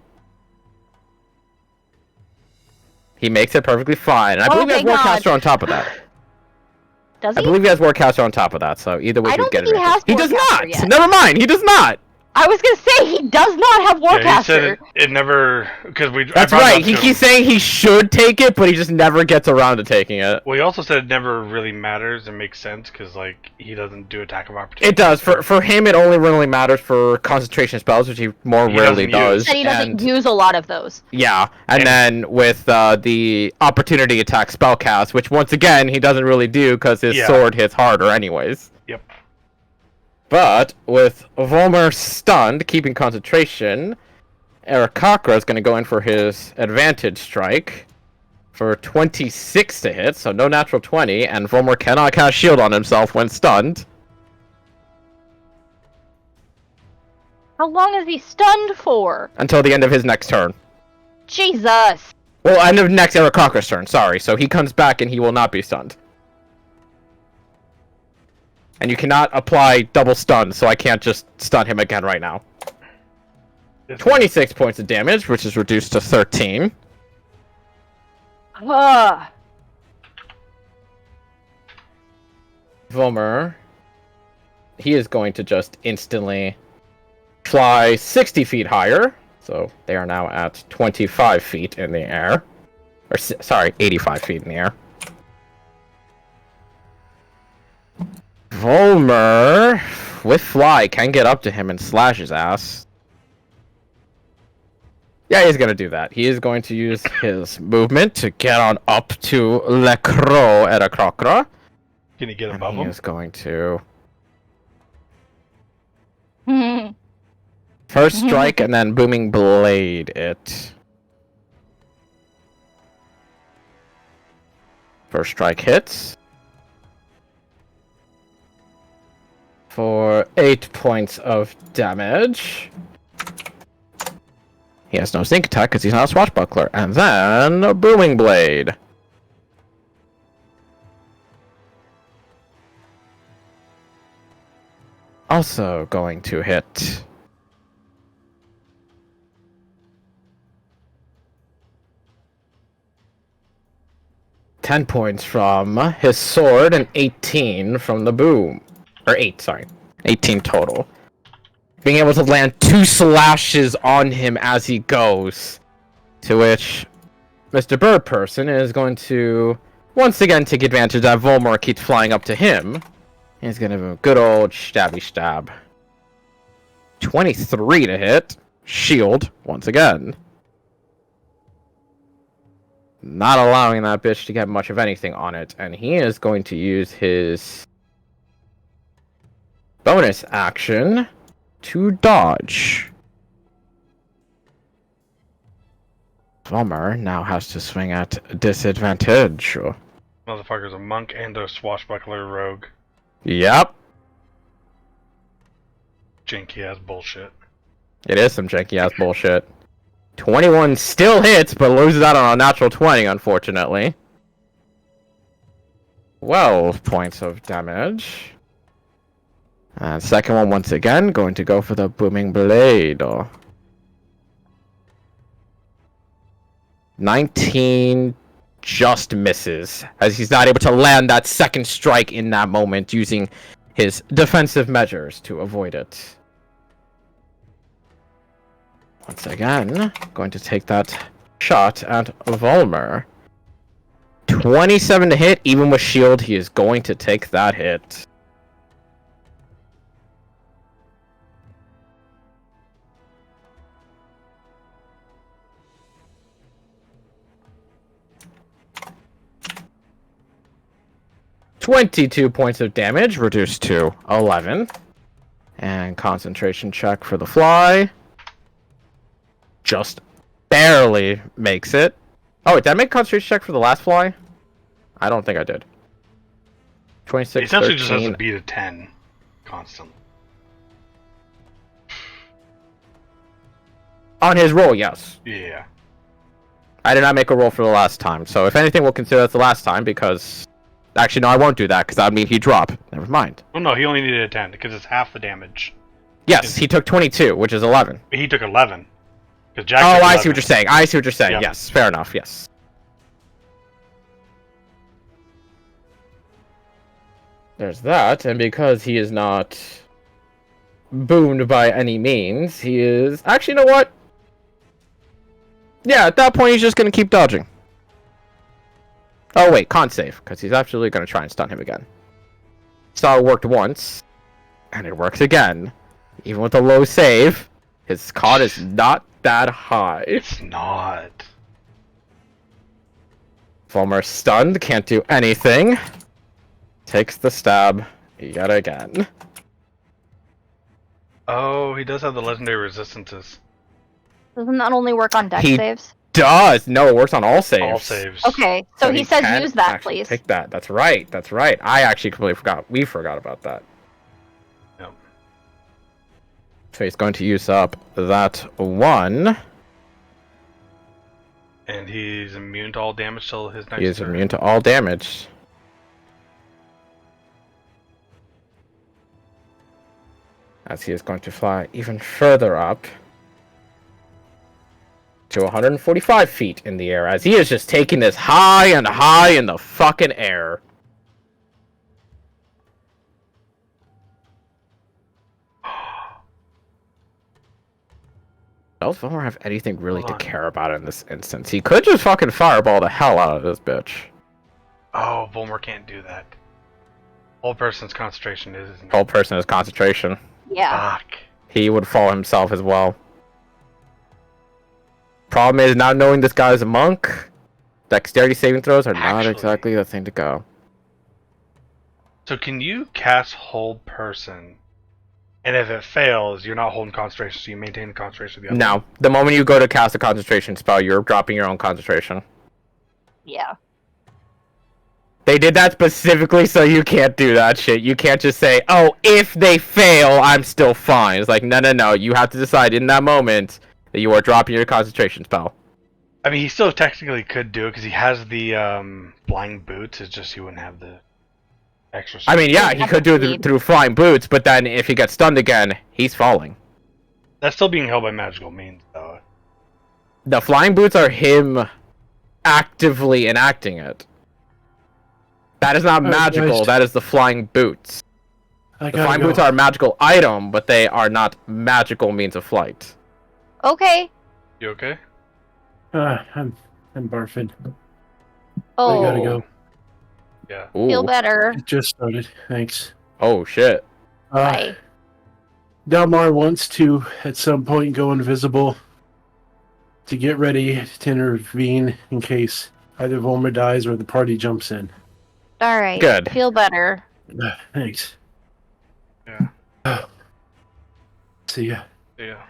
He makes it perfectly fine. And I believe he has thank God. Warcaster on top of that. Does I he? believe he has Warcaster on top of that, so either way I he would don't get think he advantage. has He does Warcaster not! yet. Never mind, he does not! I was gonna say he does not have Yeah, he said Warcaster. it never. Because we. That's I brought it right, up he to him. keeps saying he should take it, but he just never gets around to taking it. Well, he also said it never really matters and makes sense because, like, he doesn't do attack of opportunity. It does. For him, it only really matters for concentration spells, which he more He rarely doesn't use. does. And he doesn't and- use a lot of those. Yeah, and then with the opportunity attack spellcast, which once again he doesn't really do because his Yeah. sword hits harder anyways. Yep. But with Volmer stunned, keeping concentration, Aarakocra is going to go in for his advantage strike for 26 to hit, so no natural 20, and Volmer cannot cast shield on himself when stunned. How long is he stunned for? Until the end of his next turn. Jesus. Well, end of next Aarakocra's turn, sorry. So he comes back and he will not be stunned. And you cannot apply double stun, so I can't just stun him again right now. 26 points of damage, which is reduced to 13. Ugh. Volmer, he is going to just instantly fly 60 feet higher. So they are now at 25 feet in the air. Or, sorry, 85 feet in the air. Volmer, with Fly, can get up to him and slash his ass. Yeah, he's gonna do that. He is going to use his movement to get on up to Le Croc at a Crocra. Can you get And above he him? is going to first strike and then booming blade it. First strike hits for 8 points of damage. He has no sneak attack because he's not a swashbuckler. And then a booming blade. Also going to hit. $10 points from his sword and 18 from the boom. Or 8, sorry. 18 total. Being able to land 2 slashes on him as he goes. To which Mr. Bird Person is going to once again take advantage that Volmar keeps flying up to him. He's going to have a good old stabby stab. 23 to hit. Shield, once again. Not allowing that bitch to get much of anything on it. And he is going to use his bonus action to dodge. Volmar now has to swing at disadvantage. Motherfucker's a monk and a swashbuckler rogue. Yep. Janky ass bullshit. It is some janky ass bullshit. 21 still hits, but loses out on a natural 20, unfortunately. 12 points of damage. And second one, once again, going to go for the booming blade. 19 just misses, as he's not able to land that second strike in that moment, using his defensive measures to avoid it. Once again, going to take that shot at Volmar. 27 to hit, even with shield, he is going to take that hit. $22 points of damage, reduced to 11. And concentration check for the fly. Just barely makes it. Oh, wait, did I make a concentration check for the last fly? I don't think I did. 26, He essentially 13. just has to beat a 10 constantly. On his roll, yes. Yeah. I did not make a roll for the last time, so if anything, we'll consider that's the last time, because... Actually, no, I won't do that, because that would mean he'd drop. Never mind. Well, no, he only needed a 10, because it's half the damage. Yes, he took 22, which is 11. He took 11. Jack Oh, took I 11. see what you're saying. I see what you're saying. Yep. Yes, fair enough, yes. There's that, and because he is not boomed by any means, he is... Actually, you know what? Yeah, at that point, he's just going to keep dodging. Oh, wait, con save, because he's actually going to try and stun him again. Saw it worked once, and it works again. Even with a low save, his con is not that high. It's not. Volmar stunned, can't do anything. Takes the stab yet again. Oh, he does have the legendary resistances. Doesn't that only work on deck He- saves? Does! No, it works on all saves. All saves. Okay, so he says can use that, actually please. Take that. That's right. That's right. I actually completely forgot. We forgot about that. Yep. So he's going to use up that one. And he's immune to all damage till his next He is turn. immune to all damage. As he is going to fly even further up to 145 feet in the air, as he is just taking this high and high in the fucking air. Does Volmar have anything really Hold to on. care about in this instance? He could just fucking fireball the hell out of this bitch. Oh, Volmar can't do that. Whole person's concentration is. Whole person has concentration. Yeah. Fuck. He would fall himself as well. Problem is, not knowing this guy is a monk, dexterity saving throws are not Actually- exactly the thing to go. So can you cast Hold Person, and if it fails, you're not holding concentration, so you maintain the concentration of the other No, the moment you go to cast a concentration spell, you're dropping your own concentration. Yeah. They did that specifically so you can't do that shit. You can't just say, oh, if they fail, I'm still fine. It's like, no, no, no. You have to decide in that moment, that you are dropping your concentration spell. I mean, he still technically could do it because he has the flying boots. It's just he wouldn't have the extra. I mean, yeah, he could do it Speed. through flying boots, but then if he gets stunned again, he's falling. That's still being held by magical means, though. The flying boots are him actively enacting it. That is not magical, that is the flying boots. The flying boots are a magical item, but they are not magical means of flight. Okay. You okay? I'm barfing. Oh, I gotta go. Yeah. feel Ooh. better. It just started. Thanks. Oh, shit. Bye. Dalmar wants to, at some point, go invisible to get ready to intervene in case either Volmer dies or the party jumps in. All right. Good. Feel better. Thanks. Yeah. See ya. Yeah.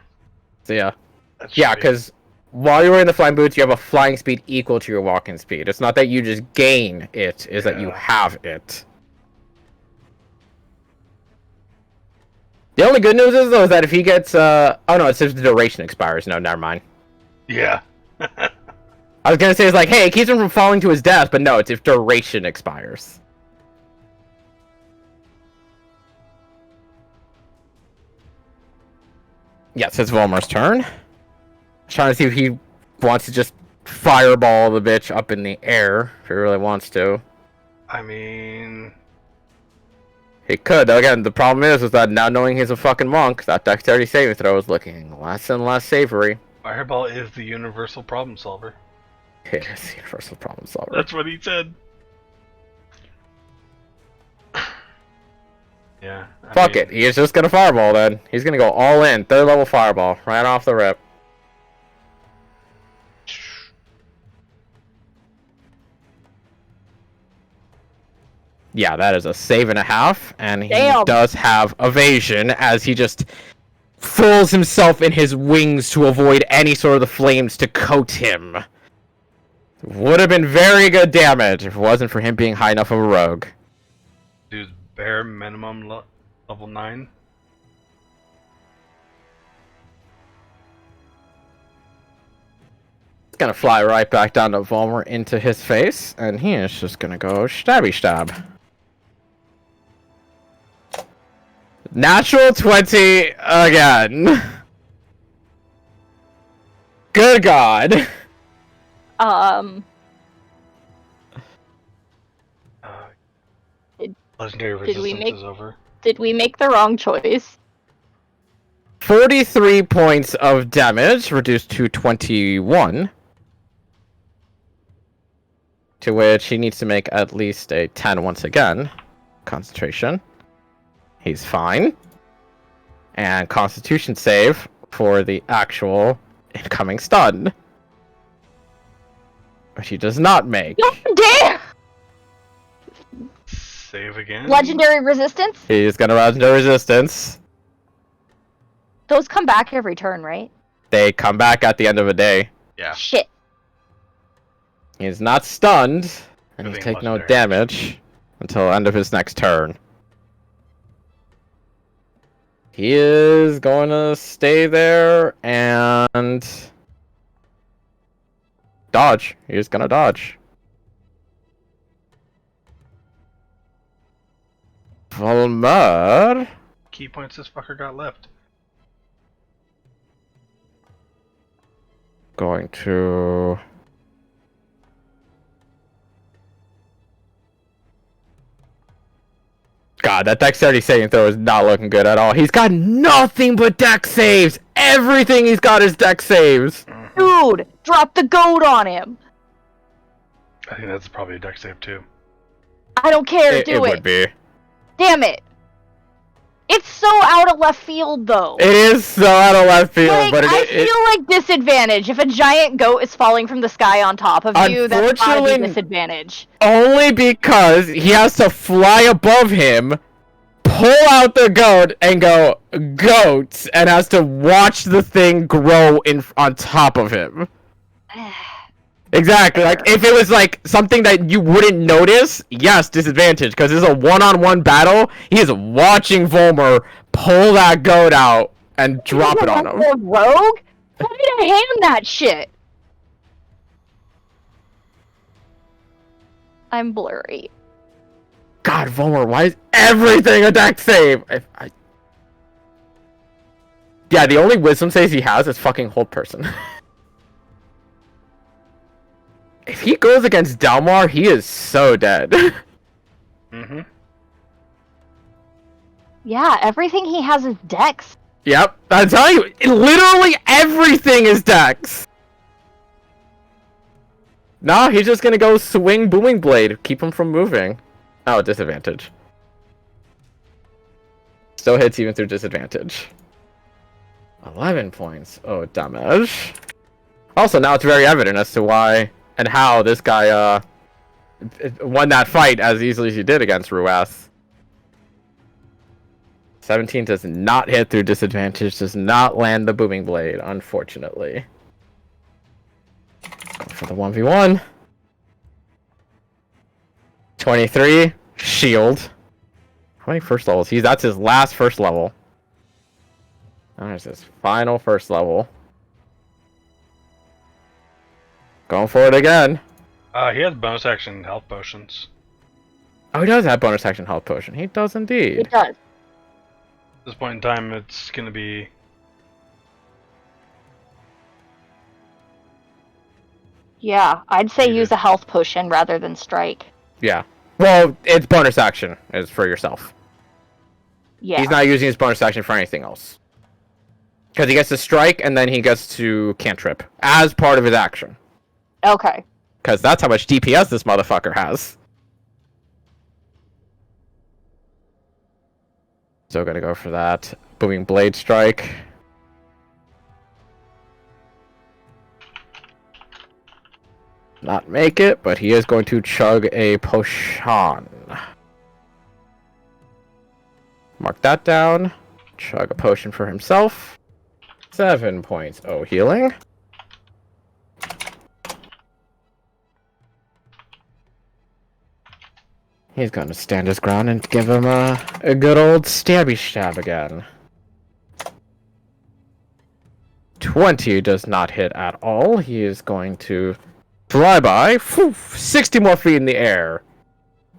So, yeah. That's Yeah, shitty. because while you're in the flying boots, you have a flying speed equal to your walking speed. It's not that you just gain it, it's that you have it. The only good news is, though, is that if he gets, oh no, it says the duration expires. No, never mind. Yeah. I was gonna say, it's like, hey, it keeps him from falling to his death, but no, it's if duration expires. Yes, it's Volmar's turn. Trying to see if he wants to just fireball the bitch up in the air, if he really wants to. I mean, He could. Again, the problem is that now knowing he's a fucking monk, that dexterity saving throw is looking less and less savory. Fireball is the universal problem solver. It is the universal problem solver. That's what he said. Yeah. Fuck it. He is just gonna fireball then. He's gonna go all in. 3rd level fireball. Right off the rip. Yeah, that is a save and a half, and he Damn. does have evasion as he just furls himself in his wings to avoid any sort of the flames to coat him. Would have been very good damage if it wasn't for him being high enough of a rogue. Dude's bare minimum level 9. It's gonna fly right back down to Volmer into his face, and he is just gonna go stabby stab. Natural 20 again. Good God. Legendary Did we resistance make- is over. Did we make the wrong choice? 43 points of damage, reduced to 21. To which he needs to make at least a 10 once again. Concentration. He's fine. And Constitution save for the actual incoming stun. Which he does not make. Damn! Save again. Legendary resistance? He's gonna rise into resistance. Those come back every turn, right? They come back at the end of a day. Yeah. Shit. He's not stunned, and he Good thing take no legendary. damage until end of his next turn. He is going to stay there and dodge. He's gonna dodge. Volmer. Key points this fucker got left. Going to... God, that dexterity saving throw is not looking good at all. He's got nothing but dex saves! Everything he's got is dex saves! Dude, drop the goat on him. I think that's probably a deck save too. I don't care, It do would be. Damn it. It's so out of left field, though. It is so out of left field, Like, but I feel like disadvantage. If a giant goat is falling from the sky on top of you, that's gotta be Unfortunately- disadvantage. only because he has to fly above him, pull out the goat, and go, goats, and has to watch the thing grow on top of him. Exactly, like, if it was, like, something that you wouldn't notice, yes, disadvantage, because it's a one-on-one battle, he is watching Volmer pull that goat out and drop it on him. Rogue? Try to hand that shit. I'm blurry. God, Volmer, why is everything a deck save? Yeah, the only wisdom saves he has is fucking hold person. If he goes against Dalmar, he is so dead. Mm-hmm. Yeah, everything he has is dex. Yep, I'm telling you, literally everything is dex. Nah, he's just gonna go swing Booming Blade, keep him from moving. Oh, disadvantage. Still hits even through disadvantage. 11 points. Oh, damage. Also, now it's very evident as to why and how this guy won that fight as easily as he did against Ruath. 17 does not hit through disadvantage, does not land the Booming Blade, unfortunately. Go for the 1v1. 23, shield. How many first levels? That's his last first level. There's his final first level. Going for it again. He has bonus action health potions. Oh, he does have bonus action health potion. He does indeed. It does. At this point in time, it's gonna be... Yeah, I'd say use a health potion rather than strike. Yeah. Well, it's bonus action. It's for yourself. Yeah. He's not using his bonus action for anything else. Because he gets to strike and then he gets to cantrip as part of his action. Okay. Because that's how much DPS this motherfucker has. So gonna go for that. Booming Blade Strike. Not make it, but he is going to chug a potion. Mark that down. Chug a potion for himself. 7 points. Oh, healing. He's going to stand his ground and give him a good old stabby stab again. 20 does not hit at all. He is going to fly by. 60 more feet in the air.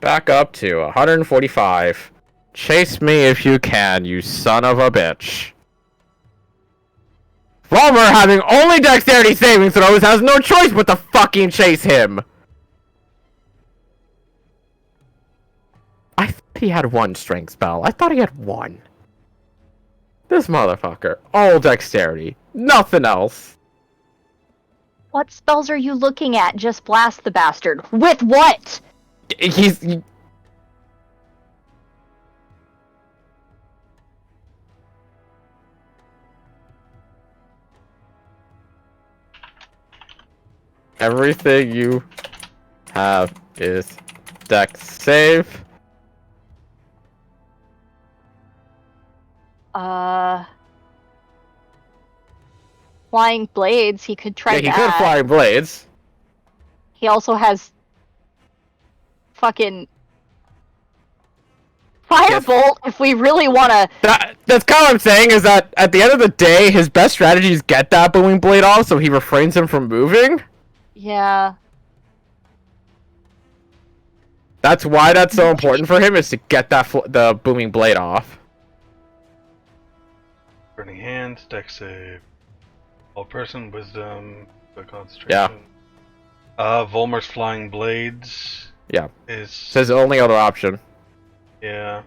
Back up to 145. Chase me if you can, you son of a bitch. Volmer, having only dexterity saving throws, has no choice but to fucking chase him. I thought he had one strength spell. I thought he had one. This motherfucker. All dexterity. Nothing else. What spells are you looking at? Just blast the bastard. With what? Everything you have is dex save. Flying blades. He could try Yeah, he that. could fly blades. He also has fucking firebolt. If we really want to. That's kind of what I'm saying, is that at the end of the day, his best strategy is get that booming blade off so he refrains him from moving. Yeah. That's why that's so important for him, is to get that the booming blade off. Burning Hands, dex save. All person, wisdom, concentration. Yeah. Volmer's Flying Blades. Yeah. Is... Says the only other option. Yeah.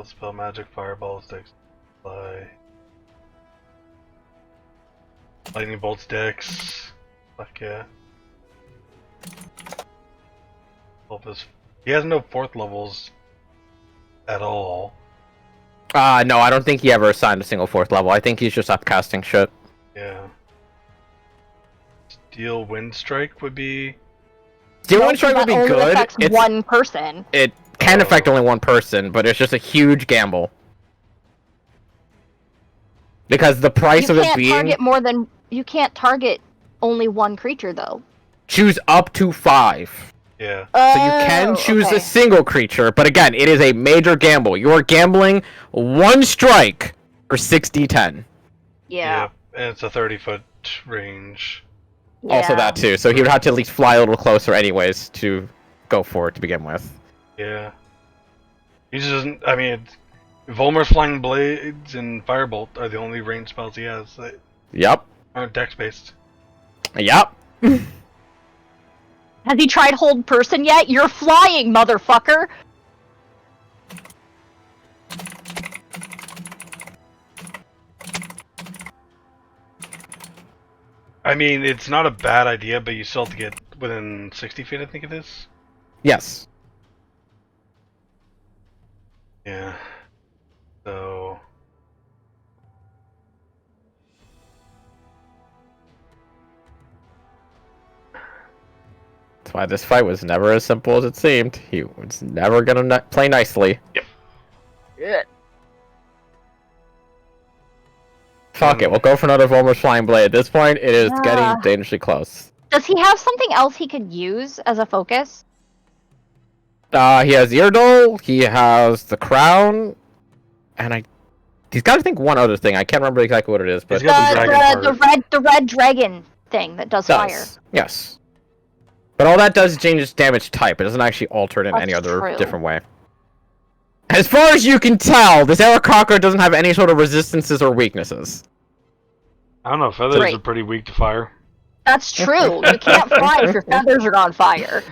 Spell magic, fireballs, dex, fly. Lightning bolts, dex. Fuck yeah. He has no 4th levels at all. No, I don't think he ever assigned a single 4th level. I think he's just upcasting shit. Yeah. Steel Wind Strike would be... Steel Wind Strike would be only good. affects one person. It can affect only one person, but it's just a huge gamble. Because the price of it being... You can't target only one creature, though. Choose up to 5. Yeah. So you can choose a single creature, but again, it is a major gamble. You are gambling one strike for 6d10. Yeah. And it's a 30-foot range. Also Yeah. that too. So he would have to at least fly a little closer anyways to go for it to begin with. Yeah. He just doesn't. I mean, Volmer's Flying Blades and Firebolt are the only range spells he has that Yep. aren't dex based. Yep. Has he tried hold person yet? You're flying, motherfucker! I mean, it's not a bad idea, but you still have to get within 60 feet, I think it is. Yes. Yeah. So. That's why this fight was never as simple as it seemed. He was never gonna play nicely. Yeah. Fuck it, we'll go for another Volmer's Flying Blade. At this point, it is Yeah. getting dangerously close. Does he have something else he could use as a focus? He has Eardol, he has the Crown, and he's got to think one other thing. I can't remember exactly what it is, but He's got the dragon The red dragon thing that does fire. does. Yes. But all that does is change its damage type. It doesn't actually alter it in any That's other true. different way. As far as you can tell, this Arakocra doesn't have any sort of resistances or weaknesses. I don't know, feathers Great. are pretty weak to fire. That's true. You can't fly if your feathers are on fire.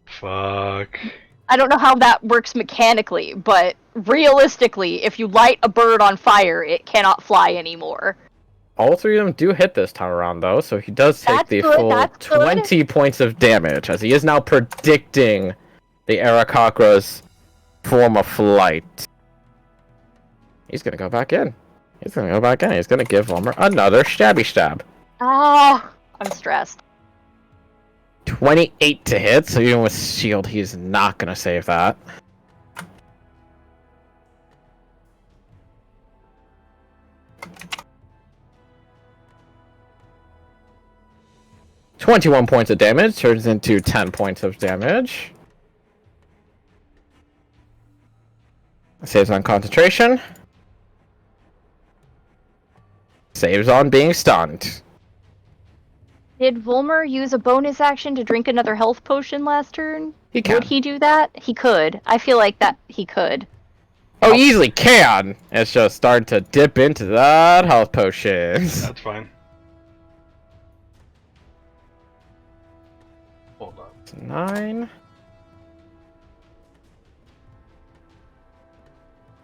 Fuck. I don't know how that works mechanically, but realistically, if you light a bird on fire, it cannot fly anymore. All three of them do hit this time around, though, so he does take That's the good, full that's good. 20 points of damage, as he is now predicting the Arakocra's form of flight. He's gonna go back in. He's gonna give Volmer another stabby stab. Ah, I'm stressed. 28 to hit, so even with shield, he's not gonna save that. "21 points of damage turns into 10 points of damage. Saves on concentration. Saves on being stunned. Did Volmer use a bonus action to drink another health potion last turn? He can. Would he do that? He could. I feel like that he could. Oh, he easily can! It's just starting to dip into that health potions. That's fine. Hold on. 9.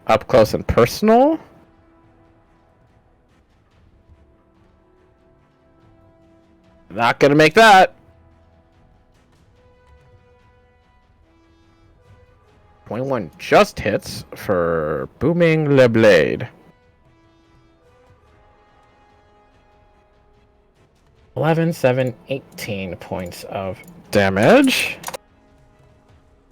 Up close and personal. Not gonna make that. 21 just hits for Booming Le Blade. 11, 7, 18 points of damage.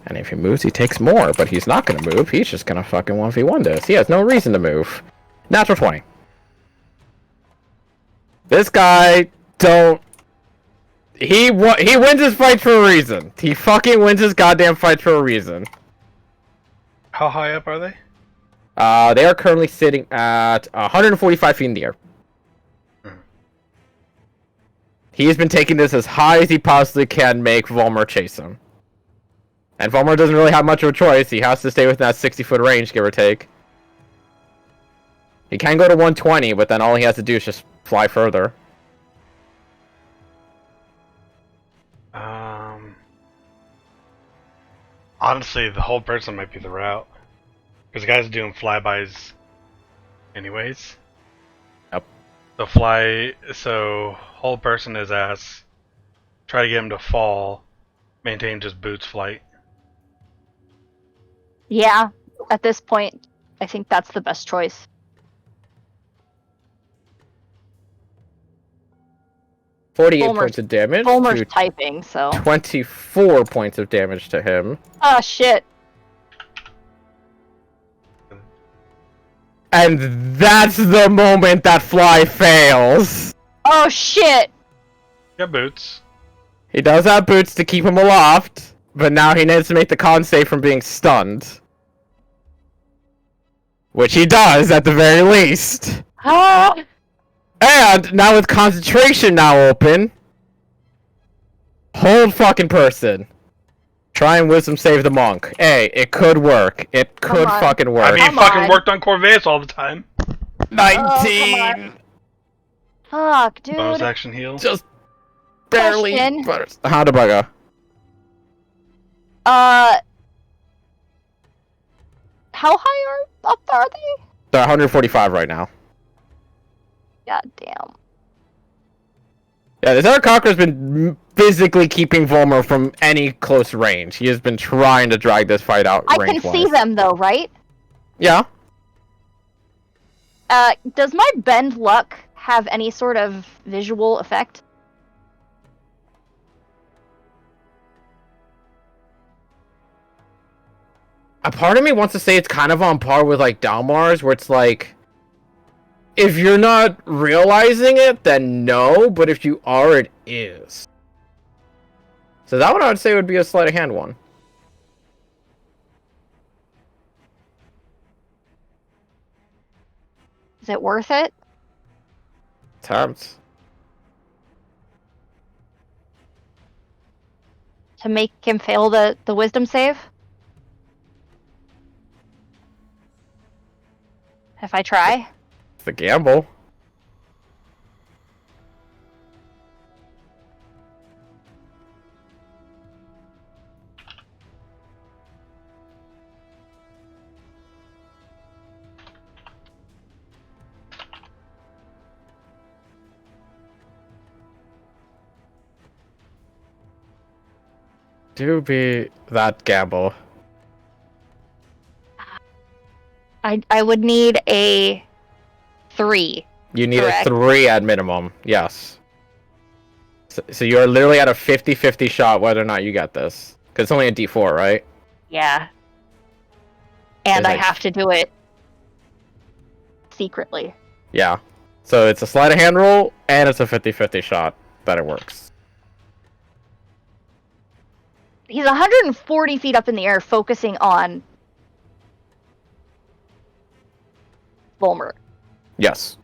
And if he moves, he takes more, but he's not gonna move. He's just gonna fucking 1v1 this. He has no reason to move. Natural 20. This guy he wins his fights for a reason. He fucking wins his goddamn fights for a reason. How high up are they? They are currently sitting at 145 feet in the air. He's been taking this as high as he possibly can make Volmer chase him. And Volmer doesn't really have much of a choice. He has to stay within that 60-foot range, give or take. He can go to 120, but then all he has to do is just fly further. Honestly, the whole person might be the route. Because the guy's doing flybys anyways. Yep. So whole person is ass. Try to get him to fall. Maintain just boots flight. Yeah, at this point, I think that's the best choice. Forty-eight Volmer's- points of damage. Volmer's to typing, so. 24 points of damage to him. Oh shit. And that's the moment that Fly fails. Oh shit. Got boots. He does have boots to keep him aloft, but now he needs to make the con save from being stunned. Which he does, at the very least. Ah! And now with concentration now open, hold fucking person. Try and wisdom save the monk. Hey, it could work. It could on. fucking I work. mean, Come fucking on. worked on Corvus all the time. 19. Fuck, dude. Bonus action heal. Just barely. Question. How do I go? How high are they? They're 145 right now. God damn. Yeah, this other conqueror has been physically keeping Volmer from any close range. He has been trying to drag this fight out I can range-wise. see them though, right? Yeah. Does my bend luck have any sort of visual effect? A part of me wants to say it's kind of on par with like Dalmar's, where it's like, if you're not realizing it, then no, but if you are, it is. So that one I would say would be a sleight of hand one. Is it worth it? Times. To make him fail the wisdom save? If I try? It's the gamble. Do be that gamble. I would need a 3. You need Correct. a 3 at minimum, yes. So you're literally at a 50-50 shot whether or not you get this. Because it's only a d4, right? Yeah. And Is I it- have to do it secretly. Yeah. So it's a sleight of hand roll, and it's a 50-50 shot that it works. He's 140 feet up in the air, focusing on Volmer. Yes.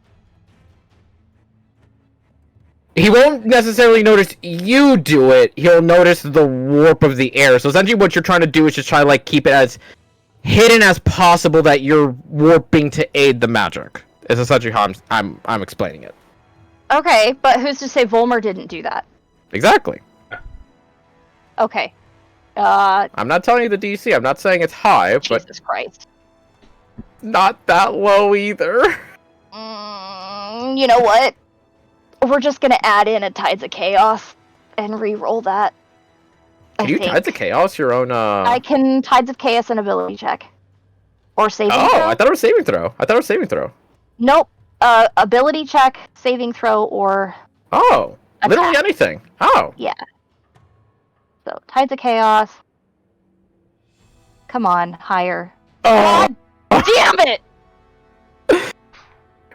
He won't necessarily notice you do it, he'll notice the warp of the air. So essentially what you're trying to do is just try to like keep it as hidden as possible that you're warping to aid the magic. Is essentially how I'm explaining it. Okay, but who's to say Volmer didn't do that? Exactly. Okay. I'm not telling you the DC, I'm not saying it's high, but Jesus Christ. not that low either. You know what? We're just gonna add in a Tides of Chaos and re-roll that. Can you Tides of Chaos your own I can Tides of Chaos an ability check. Or saving Oh, throw? I thought it was saving throw. Nope. Ability check, saving throw, or Oh, literally attack. anything. Oh. Yeah. So, Tides of Chaos. Come on, higher. Oh. God damn it!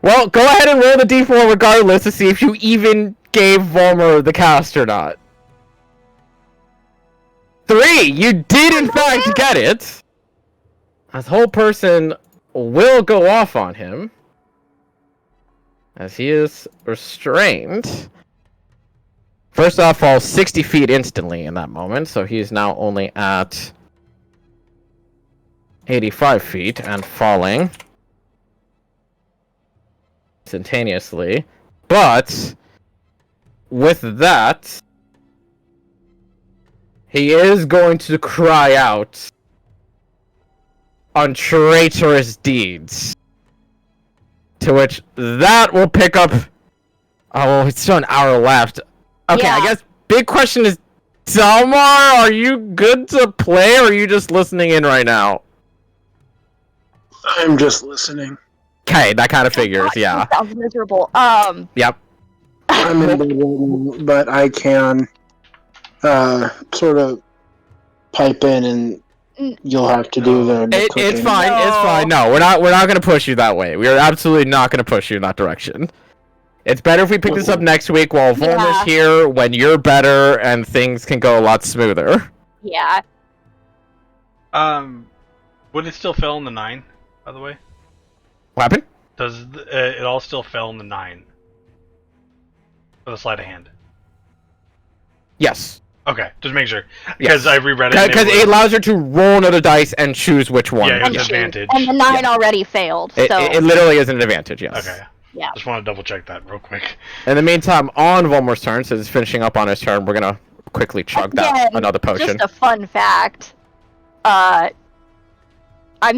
Well, go ahead and roll the d4 regardless to see if you even gave Volmer the cast or not. 3! You did in fact get it! This whole person will go off on him, as he is restrained. First off, falls 60 feet instantly in that moment, so he is now only at 85 feet and falling instantaneously. But with that, he is going to cry out on traitorous deeds. To which that will pick up. Oh, it's still an hour left. Okay, Yeah. I guess big question is, Xal'Mel, are you good to play, or are you just listening in right now? I'm just listening. Okay, that kind of figures, God, yeah. this sounds miserable. Yep. I'm in the room, but I can sort of pipe in, and you'll have to do the It's cooking. fine, it's No. fine. No, we're not gonna push you that way. We are absolutely not gonna push you in that direction. It's better if we pick this up next week while Volmer's Yeah. here, when you're better, and things can go a lot smoother. Yeah. Would it still fail in the 9, by the way? What happened? Does it all still fail in the 9? For the sleight of hand. Yes. Okay, just make sure. Because Yes. I reread it. Because it allows her to roll another dice and choose which one. Yeah, And it's shoot. advantage. And the 9 already failed, so... It literally is an advantage, yes. Okay. Yeah. Just want to double check that real quick. In the meantime, on Volmor's turn, since it's finishing up on his turn, we're gonna quickly chug that another potion. Just a fun fact. I'm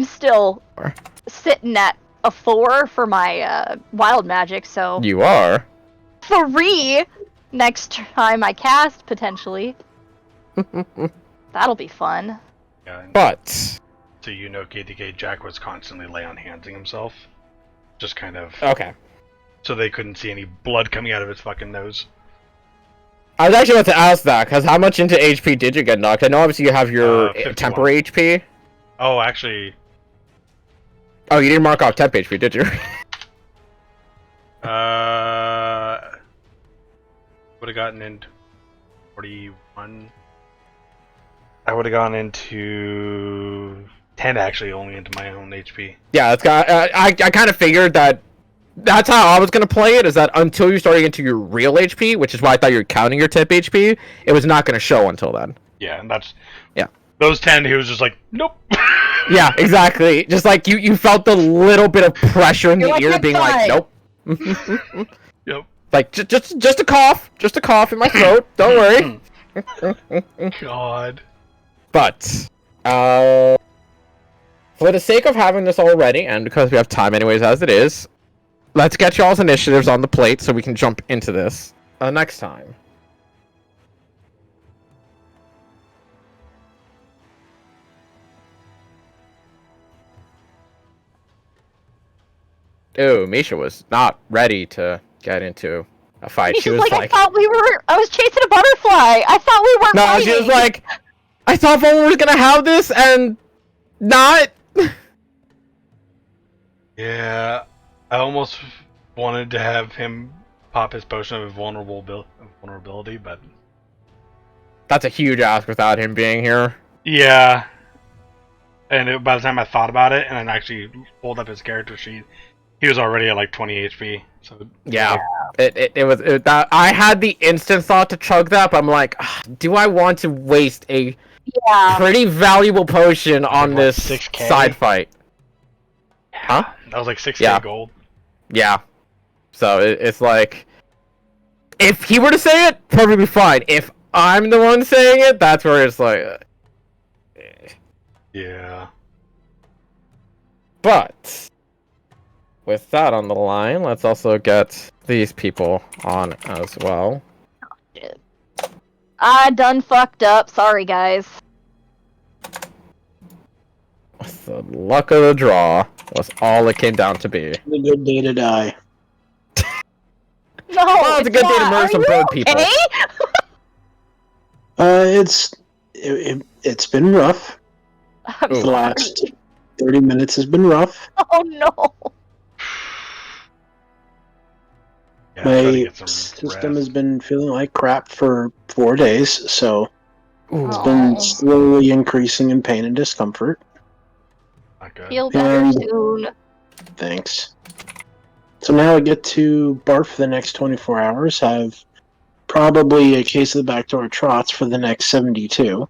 still sitting at a 4 for my wild magic, so You are. 3 next time I cast, potentially. That'll be fun. Yeah, and But so you know, KTK Jack was constantly lay on handsing himself. Just kind of. okay. So they couldn't see any blood coming out of his fucking nose. I was actually about to ask that, because how much into HP did you get knocked? I know obviously you have your 51. temporary HP. Oh, actually. Oh, you didn't mark off temp HP, did you? Would have gotten into 41. I would have gone into 10 actually, only into my own HP. Yeah, it's got. I kind of figured that. That's how I was gonna play it. Is that until you started into your real HP, which is why I thought you were counting your temp HP, it was not gonna show until then. Yeah, and that's. Yeah. Those 10, he was just like, nope. Yeah, exactly. Just like you felt the little bit of pressure in You're the like, ear, "I'm being fine." like, nope. Yep. Like just a cough, in my throat. Don't worry. God. But for the sake of having this all ready, and because we have time anyways as it is, let's get y'all's initiatives on the plate so we can jump into this next time. Ooh, Misha was not ready to get into a fight. She's She was like, like, I was chasing a butterfly. I thought we weren't no, fighting. she was like, I thought Voldemort was gonna have this and not. Yeah, I almost wanted to have him pop his potion of vulnerability, but That's a huge ask without him being here. yeah. And by the time I thought about it and then actually pulled up his character sheet, he was already at like 20 HP. So Yeah, it was that I had the instant thought to chug that, but I'm like, do I want to waste a Yeah. pretty valuable potion on Like, what, this 6K? side fight? Huh? That was like 6K Yeah. gold. Yeah. So it's like, if he were to say it, perfectly fine. If I'm the one saying it, that's where it's like. Yeah. But with that on the line, let's also get these people on as well. I done fucked up. Sorry, guys. With the luck of the draw was all it came down to be. A good day to die. No, Well, it's a good day to not. murder Are some you bird people. okay? It's been rough. I'm The Ooh. sorry. last 30 minutes has been rough. Oh no. Yeah, try to My get some system rest. has been feeling like crap for 4 days, so Ooh. it's Oh. been slowly increasing in pain and discomfort. Not good. Feel better And- soon. Thanks. So now I get to barf for the next 24 hours, have probably a case of the backdoor trots for the next 72.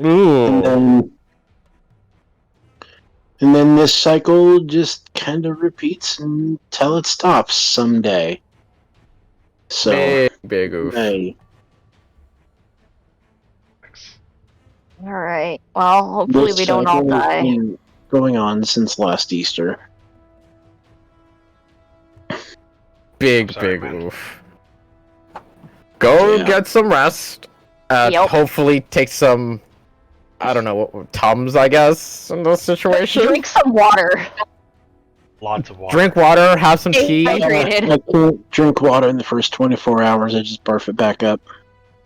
Ooh. And then this cycle just kind of repeats until it stops someday. So, Big oof. hey, Thanks. Alright. Well, hopefully this we don't all cycle has die. been going on since last Easter. Big Sorry, man. oof. Go Yeah. get some rest. Yep. Hopefully take some, I don't know, Tums, I guess, in this situation. Drink some water. Lots of water. Drink water, have some Stay tea. hydrated. I can't drink water in the first 24 hours, I just barf it back up.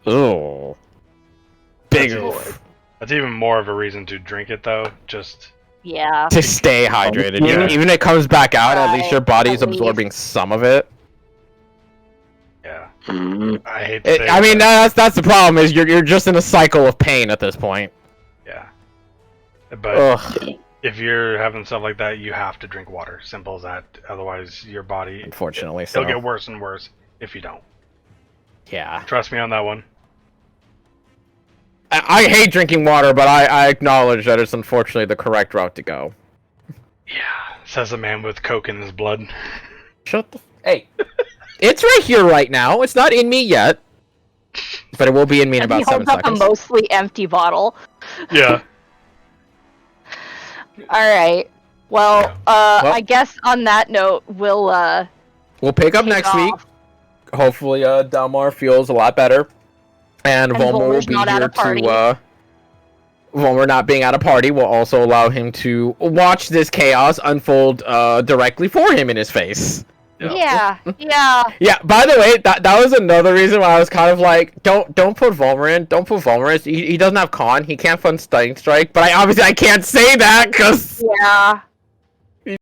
Ooh. Big That's oof. That's even more of a reason to drink it, though. Just Yeah. To stay hydrated. Yeah. Even if it comes back out, at least your Right, body's at least. absorbing some of it. yeah. Mm. I hate to say I mean, that. that's the problem, is you're just in a cycle of pain at this point. Yeah. But Ugh. If you're having stuff like that, you have to drink water. Simple as that. Otherwise, your body Unfortunately, so it'll get worse and worse if you don't. yeah. Trust me on that one. I hate drinking water, but I acknowledge that it's unfortunately the correct route to go. Yeah, says a man with coke in his blood. Shut the... Hey. It's right here right now. It's not in me yet. But it will be in me in And about he 7 holds up seconds. a mostly empty bottle. Yeah. Alright. Well, Well- I guess on that note, we'll We'll pick up take next week. off. Hopefully, Dalmar feels a lot better. And Volmer will Volmer's be not at here a party. to, Volmer not being at a party will also allow him to watch this chaos unfold directly for him in his face. Yeah. Yeah, by the way, that was another reason why I was kind of like, don't put Volmer in. Don't put Volmer in. He doesn't have con. He can't fund Stunning Strike. But I can't say that because... Yeah.